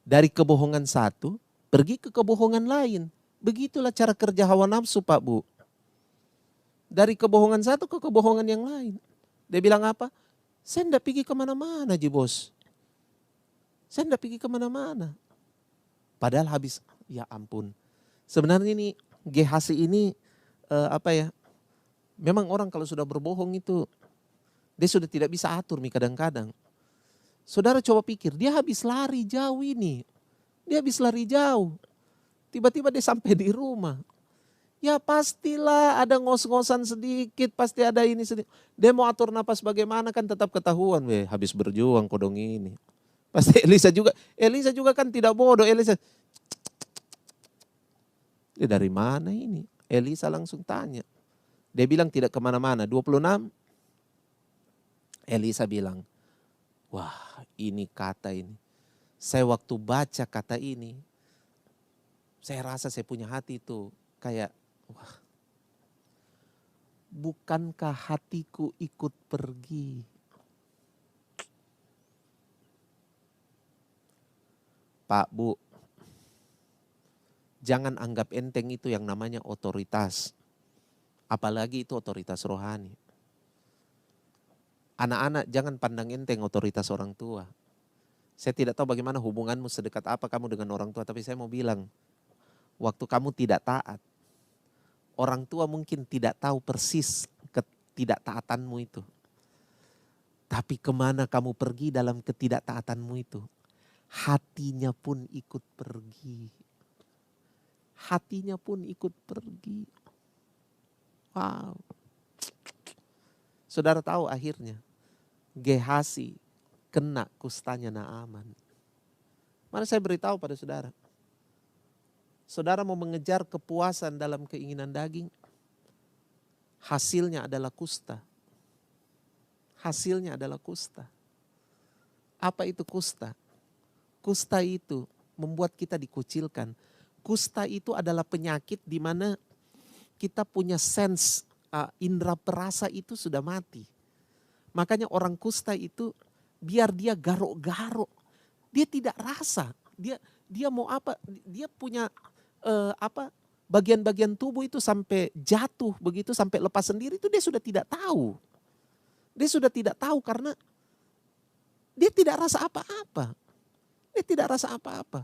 Dari kebohongan satu, pergi ke kebohongan lain. Begitulah cara kerja hawa nafsu Pak Bu. Dari kebohongan satu ke kebohongan yang lain. Dia bilang apa? Saya tidak pergi kemana-mana Ji Bos. Saya tidak pergi kemana-mana. Padahal habis, ya ampun. Sebenarnya ini Gehasi ini memang orang kalau sudah berbohong itu, dia sudah tidak bisa atur nih kadang-kadang. Saudara coba pikir, dia habis lari jauh ini. Dia habis lari jauh. Tiba-tiba dia sampai di rumah. Ya pastilah ada ngos-ngosan sedikit, pasti ada ini sedikit. Dia mau atur napas bagaimana kan tetap ketahuan. Habis berjuang kodong ini. Pasti Elisa juga kan tidak bodoh. Elisa, dari mana ini? Elisa langsung tanya. Dia bilang tidak kemana-mana. 26. Elisa bilang, wah ini kata ini. Saya waktu baca kata ini, saya rasa saya punya hati itu kayak, wah, bukankah hatiku ikut pergi? Pak Bu, jangan anggap enteng itu yang namanya otoritas. Apalagi itu otoritas rohani. Anak-anak jangan pandang enteng otoritas orang tua. Saya tidak tahu bagaimana hubunganmu sedekat apa kamu dengan orang tua. Tapi saya mau bilang, waktu kamu tidak taat, orang tua mungkin tidak tahu persis ketidaktaatanmu itu. Tapi kemana kamu pergi dalam ketidaktaatanmu itu, hatinya pun ikut pergi. Hatinya pun ikut pergi. Wow. Saudara tahu akhirnya, Gehazi kena kustanya Naaman. Mana saya beritahu pada saudara. Saudara mau mengejar kepuasan dalam keinginan daging, hasilnya adalah kusta. Hasilnya adalah kusta. Apa itu kusta? Kusta itu membuat kita dikucilkan. Kusta itu adalah penyakit di mana kita punya sense, indera perasa itu sudah mati. Makanya orang kusta itu biar dia garuk-garuk, dia tidak rasa. Dia mau apa? Dia punya bagian-bagian tubuh itu sampai jatuh begitu, sampai lepas sendiri itu dia sudah tidak tahu. Dia sudah tidak tahu karena dia tidak rasa apa-apa. Dia tidak rasa apa-apa.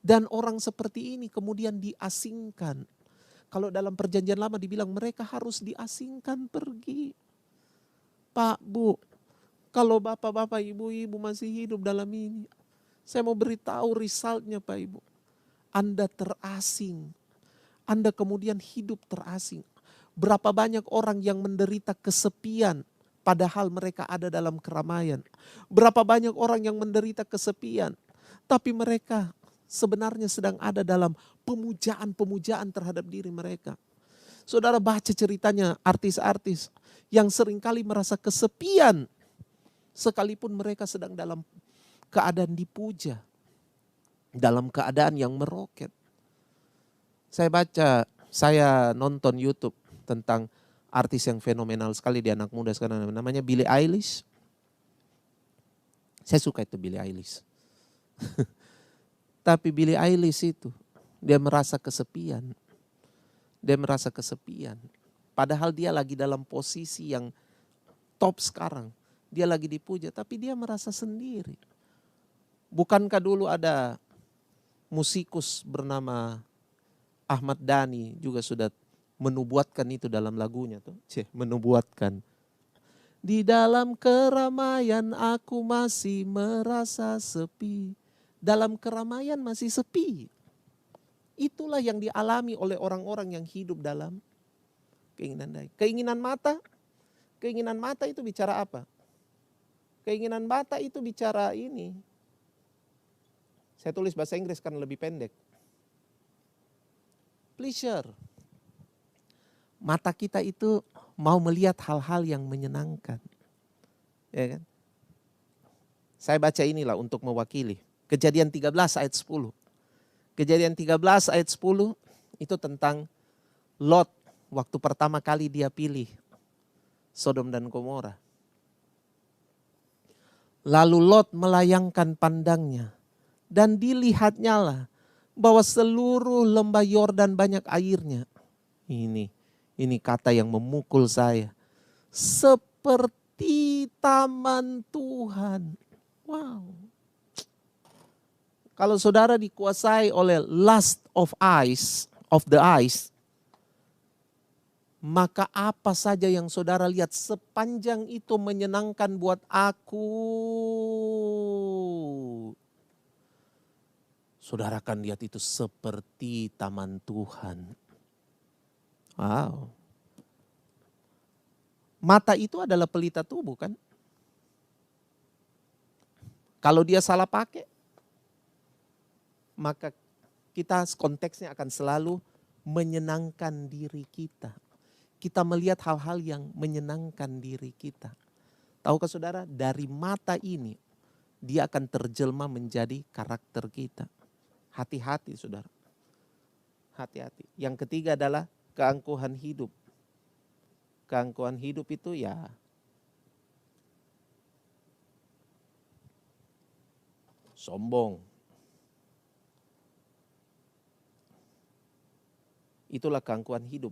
Dan orang seperti ini kemudian diasingkan. Kalau dalam perjanjian lama dibilang mereka harus diasingkan pergi. Pak, Bu, kalau bapak-bapak, ibu-ibu masih hidup dalam ini, saya mau beritahu resultnya Pak Ibu. Anda terasing. Anda kemudian hidup terasing. Berapa banyak orang yang menderita kesepian padahal mereka ada dalam keramaian. Berapa banyak orang yang menderita kesepian tapi mereka sebenarnya sedang ada dalam pemujaan-pemujaan terhadap diri mereka. Saudara baca ceritanya artis-artis yang seringkali merasa kesepian sekalipun mereka sedang dalam keadaan dipuja. Dalam keadaan yang meroket. Saya nonton YouTube tentang artis yang fenomenal sekali di anak muda sekarang. Namanya Billie Eilish. Saya suka itu Billie Eilish. Tapi Billie Eilish itu, dia merasa kesepian. Dia merasa kesepian. Padahal dia lagi dalam posisi yang top sekarang. Dia lagi dipuja, tapi dia merasa sendiri. Bukankah dulu ada musikus bernama Ahmad Dhani juga sudah menubuatkan itu dalam lagunya tuh. Menubuatkan. Di dalam keramaian aku masih merasa sepi. Dalam keramaian masih sepi. Itulah yang dialami oleh orang-orang yang hidup dalam keinginan daging. Keinginan mata itu bicara apa? Keinginan mata itu bicara ini. Saya tulis bahasa Inggris karena lebih pendek. Pleasure. Mata kita itu mau melihat hal-hal yang menyenangkan. Ya kan? Saya baca inilah untuk mewakili. Kejadian 13 ayat 10. Kejadian 13 ayat 10 itu tentang Lot waktu pertama kali dia pilih Sodom dan Gomora. Lalu Lot melayangkan pandangnya dan dilihatnya lah bahwa seluruh lembah Yordan banyak airnya. Ini kata yang memukul saya. Seperti taman Tuhan. Wow. Kalau saudara dikuasai oleh lust of the eyes, maka apa saja yang saudara lihat sepanjang itu menyenangkan buat aku, saudara akan lihat itu seperti taman Tuhan. Wow. Mata itu adalah pelita tubuh kan? Kalau dia salah pakai, maka kita konteksnya akan selalu menyenangkan diri kita. Kita melihat hal-hal yang menyenangkan diri kita. Tahukah saudara, dari mata ini dia akan terjelma menjadi karakter kita. Hati-hati saudara. Hati-hati. Yang ketiga adalah keangkuhan hidup. Keangkuhan hidup itu ya sombong. Itulah keangkuhan hidup.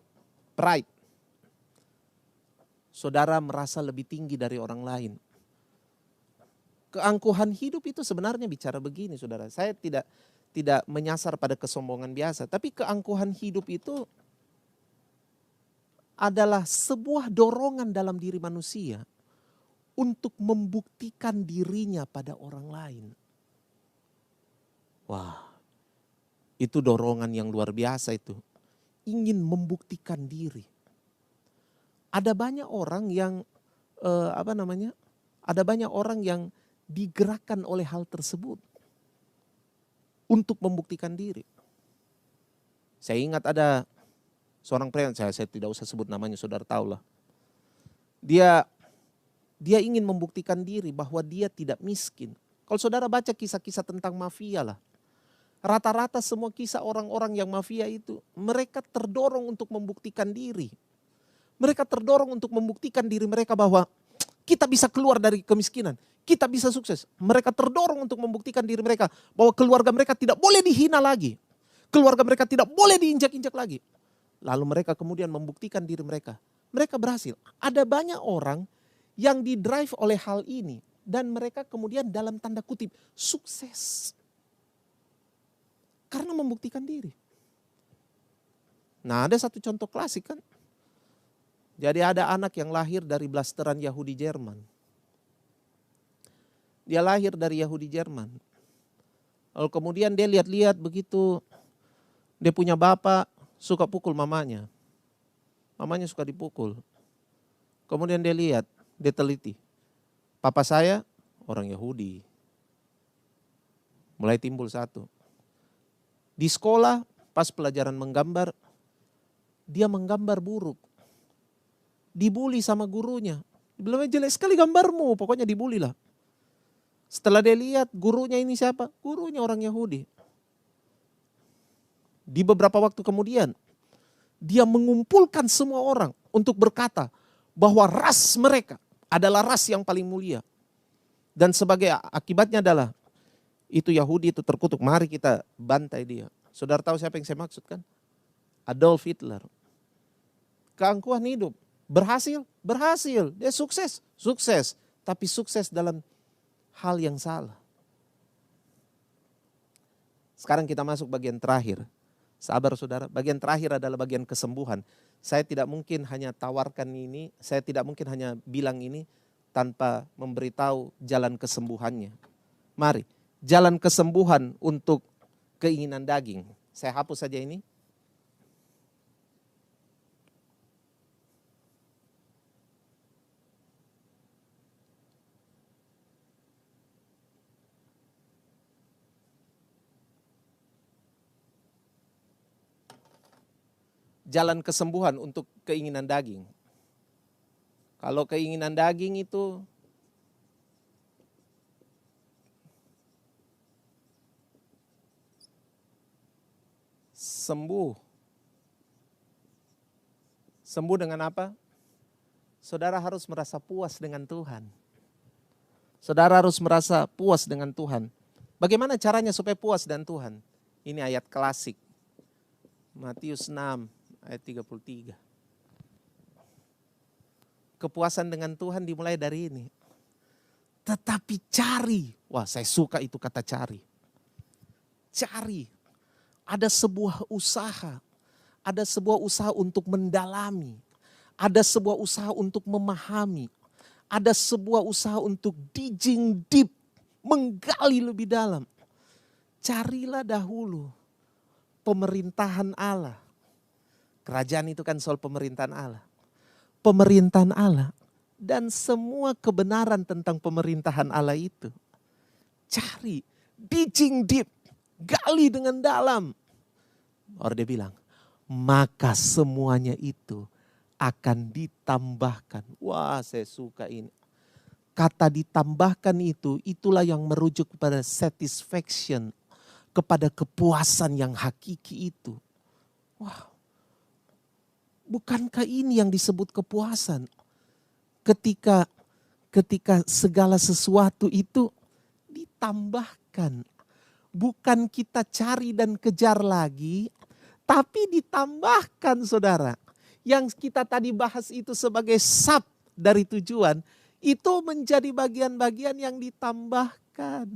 Pride. Saudara merasa lebih tinggi dari orang lain. Keangkuhan hidup itu sebenarnya bicara begini saudara. Saya tidak menyasar pada kesombongan biasa. Tapi keangkuhan hidup itu adalah sebuah dorongan dalam diri manusia untuk membuktikan dirinya pada orang lain. Wah, itu dorongan yang luar biasa itu. Ingin membuktikan diri. Ada banyak orang yang ada banyak orang yang digerakkan oleh hal tersebut untuk membuktikan diri. Saya ingat ada seorang pria, saya tidak usah sebut namanya, saudara tahu lah. Dia ingin membuktikan diri bahwa dia tidak miskin. Kalau saudara baca kisah-kisah tentang mafia lah, rata-rata semua kisah orang-orang yang mafia itu, mereka terdorong untuk membuktikan diri. Mereka terdorong untuk membuktikan diri mereka bahwa kita bisa keluar dari kemiskinan, kita bisa sukses. Mereka terdorong untuk membuktikan diri mereka bahwa keluarga mereka tidak boleh dihina lagi. Keluarga mereka tidak boleh diinjak-injak lagi. Lalu mereka kemudian membuktikan diri mereka. Mereka berhasil. Ada banyak orang yang didrive oleh hal ini. Dan mereka kemudian dalam tanda kutip sukses. Karena membuktikan diri. Nah, ada satu contoh klasik kan. Jadi ada anak yang lahir dari blasteran Yahudi Jerman. Dia lahir dari Yahudi Jerman. Lalu kemudian dia lihat-lihat begitu. Dia punya bapak suka pukul mamanya. Mamanya suka dipukul. Kemudian dia lihat, dia teliti. Papa saya orang Yahudi. Mulai timbul satu. Di sekolah pas pelajaran menggambar, dia menggambar buruk. Dibully sama gurunya. Bilangnya jelek sekali gambarmu, pokoknya dibully lah. Setelah dia lihat gurunya ini siapa? Gurunya orang Yahudi. Di beberapa waktu kemudian, dia mengumpulkan semua orang untuk berkata bahwa ras mereka adalah ras yang paling mulia. Dan sebagai akibatnya adalah itu Yahudi itu terkutuk, mari kita bantai dia. Saudara tahu siapa yang saya maksudkan? Adolf Hitler. Keangkuhan hidup. Berhasil? Berhasil. Dia sukses? Sukses. Tapi sukses dalam hal yang salah. Sekarang kita masuk bagian terakhir. Sabar saudara, bagian terakhir adalah bagian kesembuhan. Saya tidak mungkin hanya tawarkan ini, saya tidak mungkin hanya bilang ini tanpa memberitahu jalan kesembuhannya. Mari, jalan kesembuhan untuk keinginan daging. Saya hapus saja ini. Jalan kesembuhan untuk keinginan daging. Kalau keinginan daging itu sembuh. Sembuh dengan apa? Saudara harus merasa puas dengan Tuhan. Saudara harus merasa puas dengan Tuhan. Bagaimana caranya supaya puas dengan Tuhan? Ini ayat klasik. Matius 6 ayat 33. Kepuasan dengan Tuhan dimulai dari ini. Tetapi cari. Wah, saya suka itu kata cari. Cari. Ada sebuah usaha. Ada sebuah usaha untuk mendalami. Ada sebuah usaha untuk memahami. Ada sebuah usaha untuk digging deep. Menggali lebih dalam. Carilah dahulu pemerintahan Allah. Kerajaan itu kan soal pemerintahan Allah. Pemerintahan Allah dan semua kebenaran tentang pemerintahan Allah itu. Cari, digging deep, gali dengan dalam. Orang dia bilang, maka semuanya itu akan ditambahkan. Wah, saya suka ini. Kata ditambahkan itu, itulah yang merujuk kepada satisfaction, kepada kepuasan yang hakiki itu. Wah. Bukankah ini yang disebut kepuasan? Ketika segala sesuatu itu ditambahkan. Bukan kita cari dan kejar lagi, tapi ditambahkan saudara. Yang kita tadi bahas itu sebagai sub dari tujuan, itu menjadi bagian-bagian yang ditambahkan.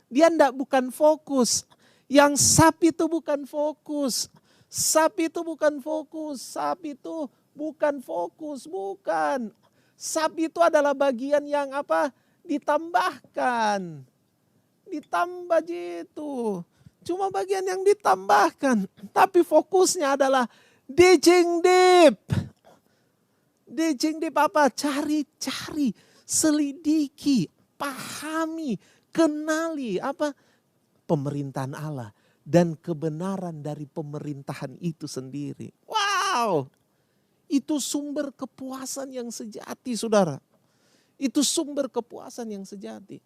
Dia bukan fokus. Yang sub itu bukan fokus. Sub itu bukan fokus, sub itu bukan fokus, bukan. Sab itu adalah bagian yang apa? Ditambahkan. Ditambah gitu. Cuma bagian yang ditambahkan. Tapi fokusnya adalah digging deep. Digging deep apa? Cari-cari, selidiki, pahami, kenali apa? Pemerintahan Allah. Dan kebenaran dari pemerintahan itu sendiri. Wow! Itu sumber kepuasan yang sejati, saudara. Itu sumber kepuasan yang sejati.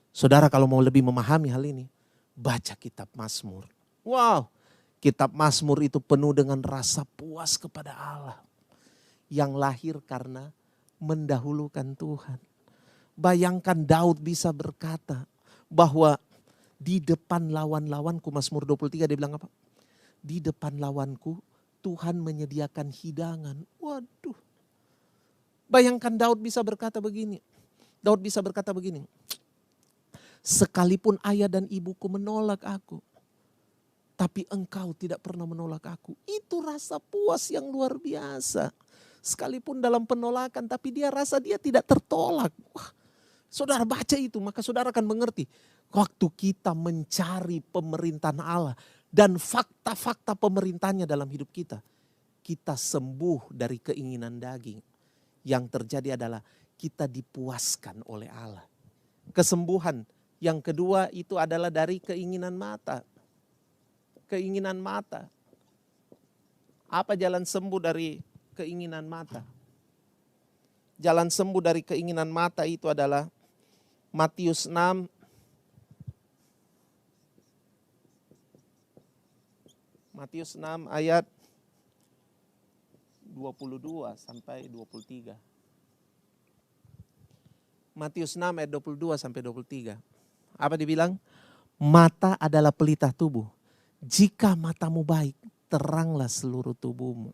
Saudara kalau mau lebih memahami hal ini, baca kitab Mazmur. Wow, kitab Mazmur itu penuh dengan rasa puas kepada Allah. Yang lahir karena mendahulukan Tuhan. Bayangkan Daud bisa berkata bahwa di depan lawan-lawanku, Mazmur 23 dia bilang apa? Di depan lawanku Tuhan menyediakan hidangan. Waduh. Bayangkan Daud bisa berkata begini. Daud bisa berkata begini. Sekalipun ayah dan ibuku menolak aku, tapi engkau tidak pernah menolak aku. Itu rasa puas yang luar biasa. Sekalipun dalam penolakan, tapi dia rasa dia tidak tertolak. Wah, saudara baca itu, maka saudara akan mengerti. Waktu kita mencari pemerintahan Allah dan fakta-fakta pemerintahnya dalam hidup kita, kita sembuh dari keinginan daging. Yang terjadi adalah kita dipuaskan oleh Allah. Kesembuhan yang kedua itu adalah dari keinginan mata. Keinginan mata. Apa jalan sembuh dari keinginan mata? Jalan sembuh dari keinginan mata itu adalah Matius 6 ayat 22 sampai 23. Matius 6 ayat 22 sampai 23. Apa dibilang? Mata adalah pelita tubuh. Jika matamu baik, teranglah seluruh tubuhmu.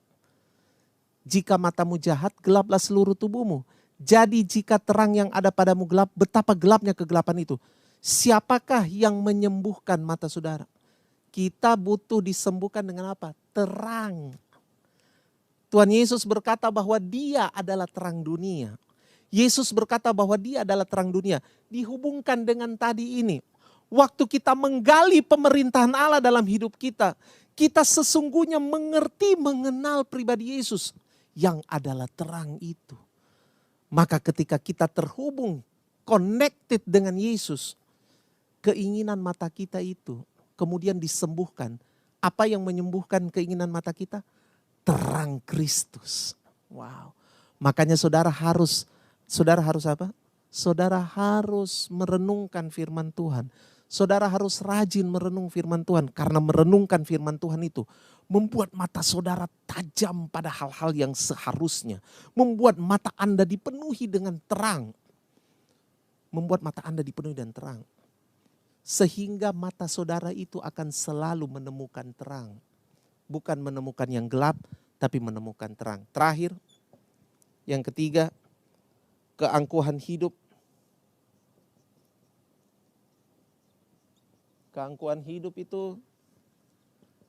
Jika matamu jahat, gelaplah seluruh tubuhmu. Jadi jika terang yang ada padamu gelap, betapa gelapnya kegelapan itu. Siapakah yang menyembuhkan mata saudara? Kita butuh disembuhkan dengan apa? Terang. Tuhan Yesus berkata bahwa dia adalah terang dunia. Yesus berkata bahwa dia adalah terang dunia. Dihubungkan dengan tadi ini. Waktu kita menggali pemerintahan Allah dalam hidup kita, kita sesungguhnya mengerti, mengenal pribadi Yesus yang adalah terang itu. Maka ketika kita terhubung, connected dengan Yesus, keinginan mata kita itu kemudian disembuhkan. Apa yang menyembuhkan keinginan mata kita? Terang Kristus. Wow. Makanya saudara harus apa? Saudara harus merenungkan firman Tuhan. Saudara harus rajin merenung firman Tuhan. Karena merenungkan firman Tuhan itu membuat mata saudara tajam pada hal-hal yang seharusnya. Membuat mata Anda dipenuhi dengan terang. Membuat mata Anda dipenuhi dengan terang. Sehingga mata saudara itu akan selalu menemukan terang. Bukan menemukan yang gelap, tapi menemukan terang. Terakhir, yang ketiga, keangkuhan hidup. Keangkuhan hidup itu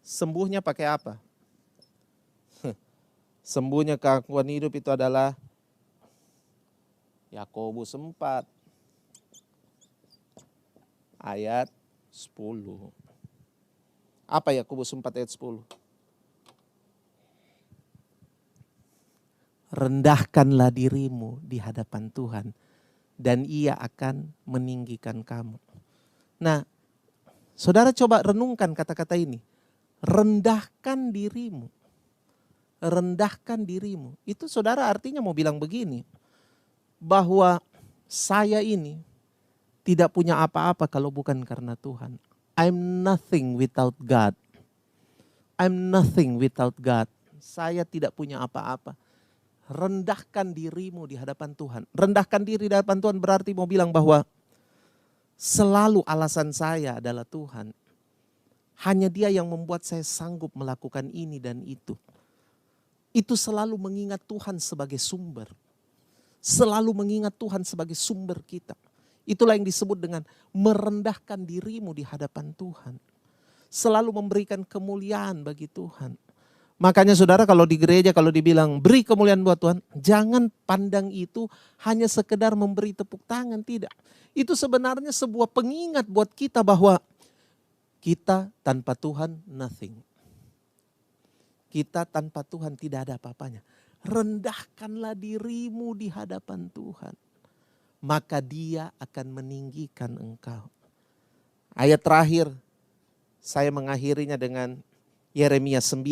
sembuhnya pakai apa? Sembuhnya keangkuhan hidup itu adalah Yakobus 4 ayat 10. Apa Yakobus 4 ayat 10? Rendahkanlah dirimu di hadapan Tuhan dan Ia akan meninggikan kamu. Nah, saudara coba renungkan kata-kata ini. Rendahkan dirimu. Rendahkan dirimu. Itu saudara artinya mau bilang begini. Bahwa saya ini tidak punya apa-apa kalau bukan karena Tuhan. I'm nothing without God. I'm nothing without God. Saya tidak punya apa-apa. Rendahkan dirimu di hadapan Tuhan. Rendahkan diri di hadapan Tuhan berarti mau bilang bahwa selalu alasan saya adalah Tuhan. Hanya Dia yang membuat saya sanggup melakukan ini dan itu. Itu selalu mengingat Tuhan sebagai sumber. Selalu mengingat Tuhan sebagai sumber kita. Itulah yang disebut dengan merendahkan dirimu di hadapan Tuhan. Selalu memberikan kemuliaan bagi Tuhan. Makanya saudara kalau di gereja kalau dibilang beri kemuliaan buat Tuhan, jangan pandang itu hanya sekedar memberi tepuk tangan, tidak. Itu sebenarnya sebuah pengingat buat kita bahwa kita tanpa Tuhan nothing. Kita tanpa Tuhan tidak ada apa-apanya. Rendahkanlah dirimu di hadapan Tuhan, maka Dia akan meninggikan engkau. Ayat terakhir saya mengakhirinya dengan Yeremia 9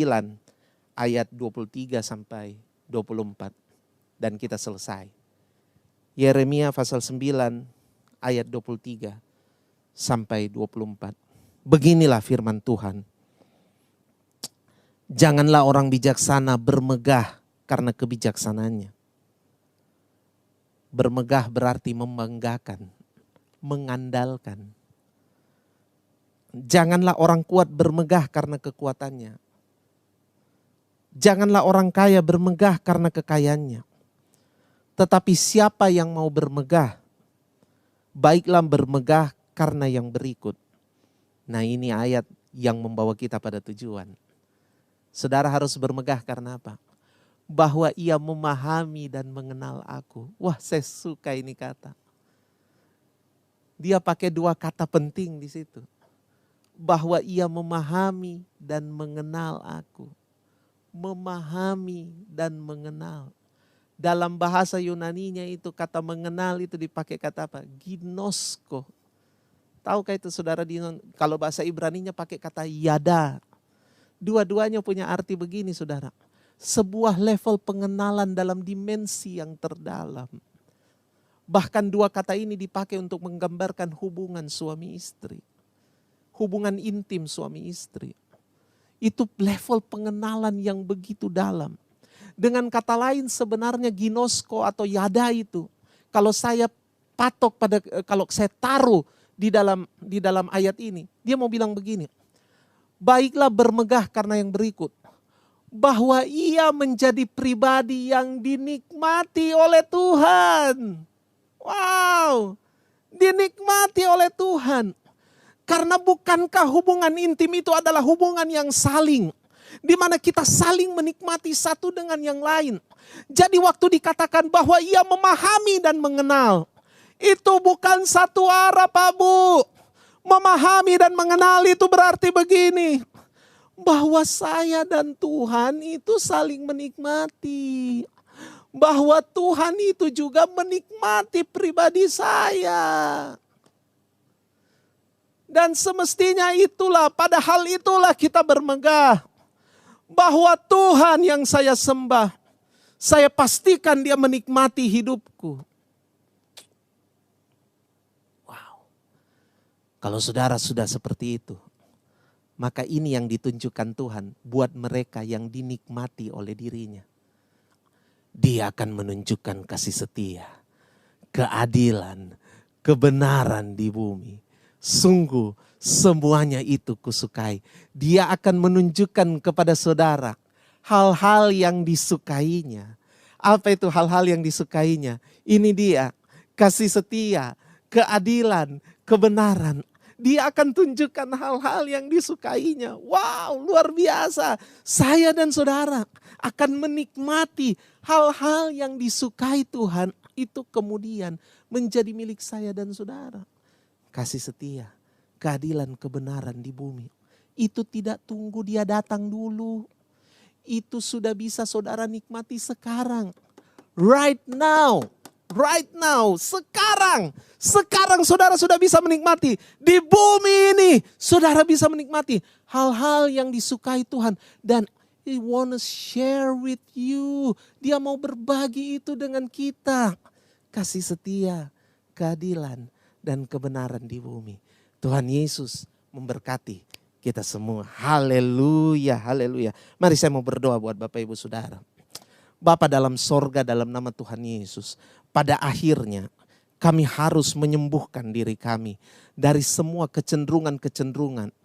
ayat 23 sampai 24 dan kita selesai. Yeremia pasal 9 ayat 23 sampai 24. Beginilah firman Tuhan. Janganlah orang bijaksana bermegah karena kebijaksanaannya. Bermegah berarti membanggakan, mengandalkan. Janganlah orang kuat bermegah karena kekuatannya. Janganlah orang kaya bermegah karena kekayaannya. Tetapi siapa yang mau bermegah, baiklah bermegah karena yang berikut. Nah, ini ayat yang membawa kita pada tujuan. Saudara harus bermegah karena apa? Bahwa ia memahami dan mengenal aku. Wah, saya suka ini kata. Dia pakai dua kata penting di situ. Bahwa ia memahami dan mengenal aku. Memahami dan mengenal. Dalam bahasa Yunaninya itu kata mengenal itu dipakai kata apa? Ginosko. Tahukah itu saudara, kalau bahasa Ibraninya pakai kata yada. Dua-duanya punya arti begini saudara. Sebuah level pengenalan dalam dimensi yang terdalam. Bahkan dua kata ini dipakai untuk menggambarkan hubungan suami istri. Hubungan intim suami istri. Itu level pengenalan yang begitu dalam. Dengan kata lain sebenarnya ginosko atau yada itu. Kalau saya patok pada, kalau saya taruh di dalam ayat ini. Dia mau bilang begini. Baiklah bermegah karena yang berikut. Bahwa ia menjadi pribadi yang dinikmati oleh Tuhan. Wow, dinikmati oleh Tuhan. Karena bukankah hubungan intim itu adalah hubungan yang saling. Di mana kita saling menikmati satu dengan yang lain. Jadi waktu dikatakan bahwa ia memahami dan mengenal. Itu bukan satu arah Pak Bu. Memahami dan mengenal itu berarti begini. Bahwa saya dan Tuhan itu saling menikmati. Bahwa Tuhan itu juga menikmati pribadi saya. Dan semestinya itulah, padahal itulah kita bermegah. Bahwa Tuhan yang saya sembah, saya pastikan Dia menikmati hidupku. Wow. Kalau saudara sudah seperti itu, maka ini yang ditunjukkan Tuhan buat mereka yang dinikmati oleh dirinya. Dia akan menunjukkan kasih setia, keadilan, kebenaran di bumi. Sungguh semuanya itu kusukai. Dia akan menunjukkan kepada saudara hal-hal yang disukainya. Apa itu hal-hal yang disukainya? Ini dia, kasih setia, keadilan, kebenaran. Dia akan tunjukkan hal-hal yang disukainya. Wow, luar biasa. Saya dan saudara akan menikmati hal-hal yang disukai Tuhan. Itu kemudian menjadi milik saya dan saudara. Kasih setia, keadilan, kebenaran di bumi. Itu tidak tunggu Dia datang dulu. Itu sudah bisa saudara nikmati sekarang. Right now. Right now, sekarang saudara sudah bisa menikmati. Di bumi ini saudara bisa menikmati hal-hal yang disukai Tuhan. Dan He wanna share with you. Dia mau berbagi itu dengan kita. Kasih setia, keadilan, dan kebenaran di bumi. Tuhan Yesus memberkati kita semua. Haleluya, haleluya. Mari saya mau berdoa buat Bapak Ibu Saudara. Bapa dalam sorga, dalam nama Tuhan Yesus, pada akhirnya kami harus menyembuhkan diri kami dari semua kecenderungan-kecenderungan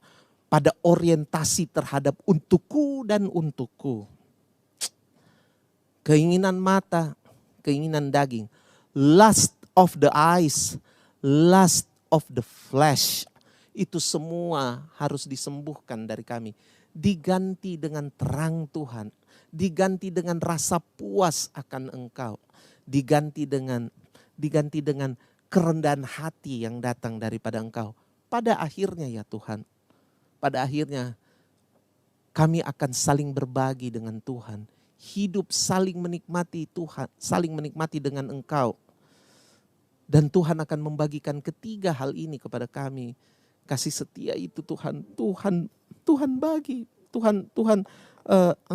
pada orientasi terhadap untukku dan untukku. Keinginan mata, keinginan daging, lust of the eyes, lust of the flesh, itu semua harus disembuhkan dari kami. diganti dengan terang Tuhan, diganti dengan rasa puas akan Engkau, diganti dengan kerendahan hati yang datang daripada Engkau. Pada akhirnya ya Tuhan, pada akhirnya kami akan saling berbagi dengan Tuhan, hidup saling menikmati Tuhan, saling menikmati dengan Engkau. Dan Tuhan akan membagikan ketiga hal ini kepada kami. Kasih setia itu Tuhan bagi,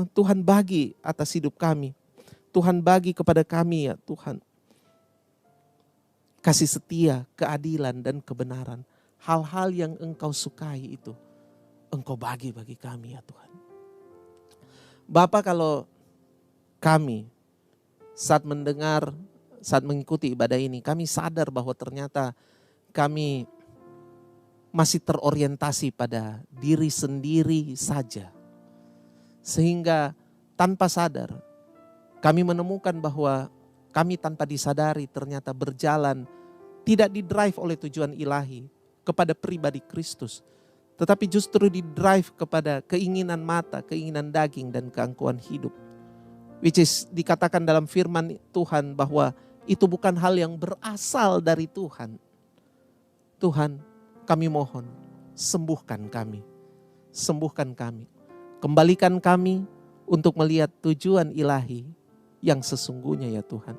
Tuhan bagi atas hidup kami. Tuhan bagi kepada kami ya Tuhan. Kasih setia, keadilan dan kebenaran. Hal-hal yang Engkau sukai itu Engkau bagi kami ya Tuhan. Bapa, kalau kami saat mengikuti ibadah ini, kami sadar bahwa ternyata kami masih terorientasi pada diri sendiri saja. Sehingga tanpa sadar kami menemukan bahwa kami tanpa disadari ternyata berjalan tidak didrive oleh tujuan ilahi kepada pribadi Kristus, tetapi justru didrive kepada keinginan mata, keinginan daging dan keangkuhan hidup. Which is dikatakan dalam firman Tuhan bahwa itu bukan hal yang berasal dari Tuhan. Tuhan, kami mohon, sembuhkan kami. Sembuhkan kami. Kembalikan kami untuk melihat tujuan ilahi yang sesungguhnya ya Tuhan.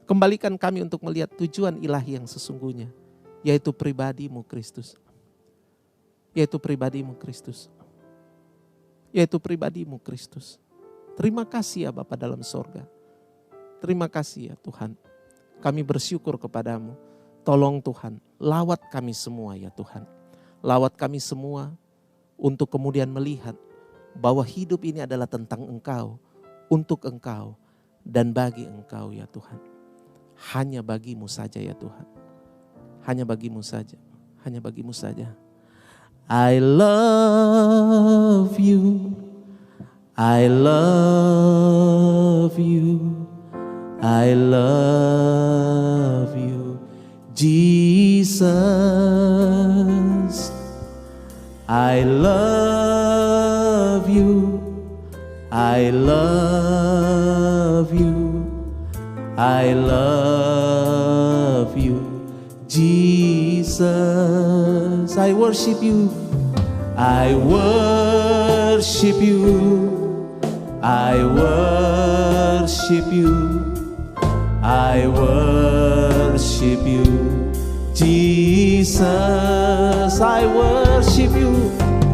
Kembalikan kami untuk melihat tujuan ilahi yang sesungguhnya, yaitu pribadi-Mu Kristus. Yaitu pribadi-Mu Kristus. Yaitu pribadi-Mu Kristus. Terima kasih ya Bapa dalam sorga. Terima kasih ya Tuhan. Kami bersyukur kepadamu. Tolong Tuhan, lawat kami semua ya Tuhan. Lawat kami semua untuk kemudian melihat bahwa hidup ini adalah tentang Engkau, untuk Engkau, dan bagi Engkau ya Tuhan. Hanya bagimu saja ya Tuhan. Hanya bagimu saja. Hanya bagimu saja. I love you. I love you. I love you, Jesus. I love you. I love you. I love you, Jesus. I worship you. I worship you. I worship you. I worship you, Jesus. I worship you.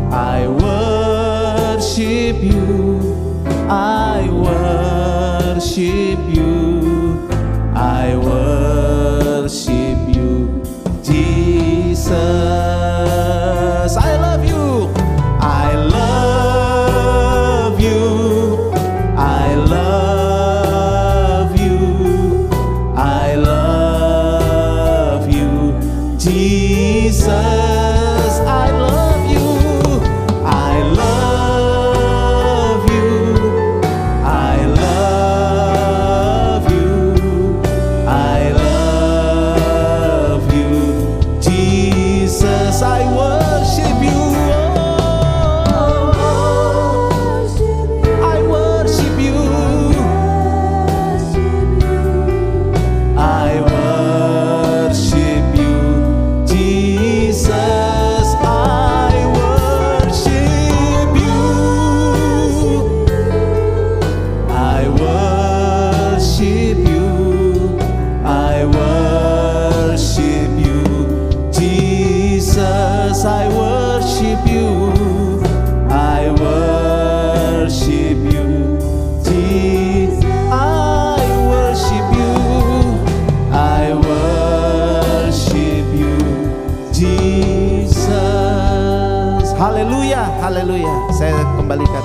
I worship you. I worship you. I worship you, Jesus. I love you. I love you. I love you. I love you, Jesus. I love you. I love you. I love you. I love you, Jesus. I worship you. I worship you. I worship you, Jesus. I worship you. I worship you. I worship you, Jesus. I worship you. I worship you, Jesus. I worship you. I worship you, Jesus. Haleluya, haleluya. Saya kembalikan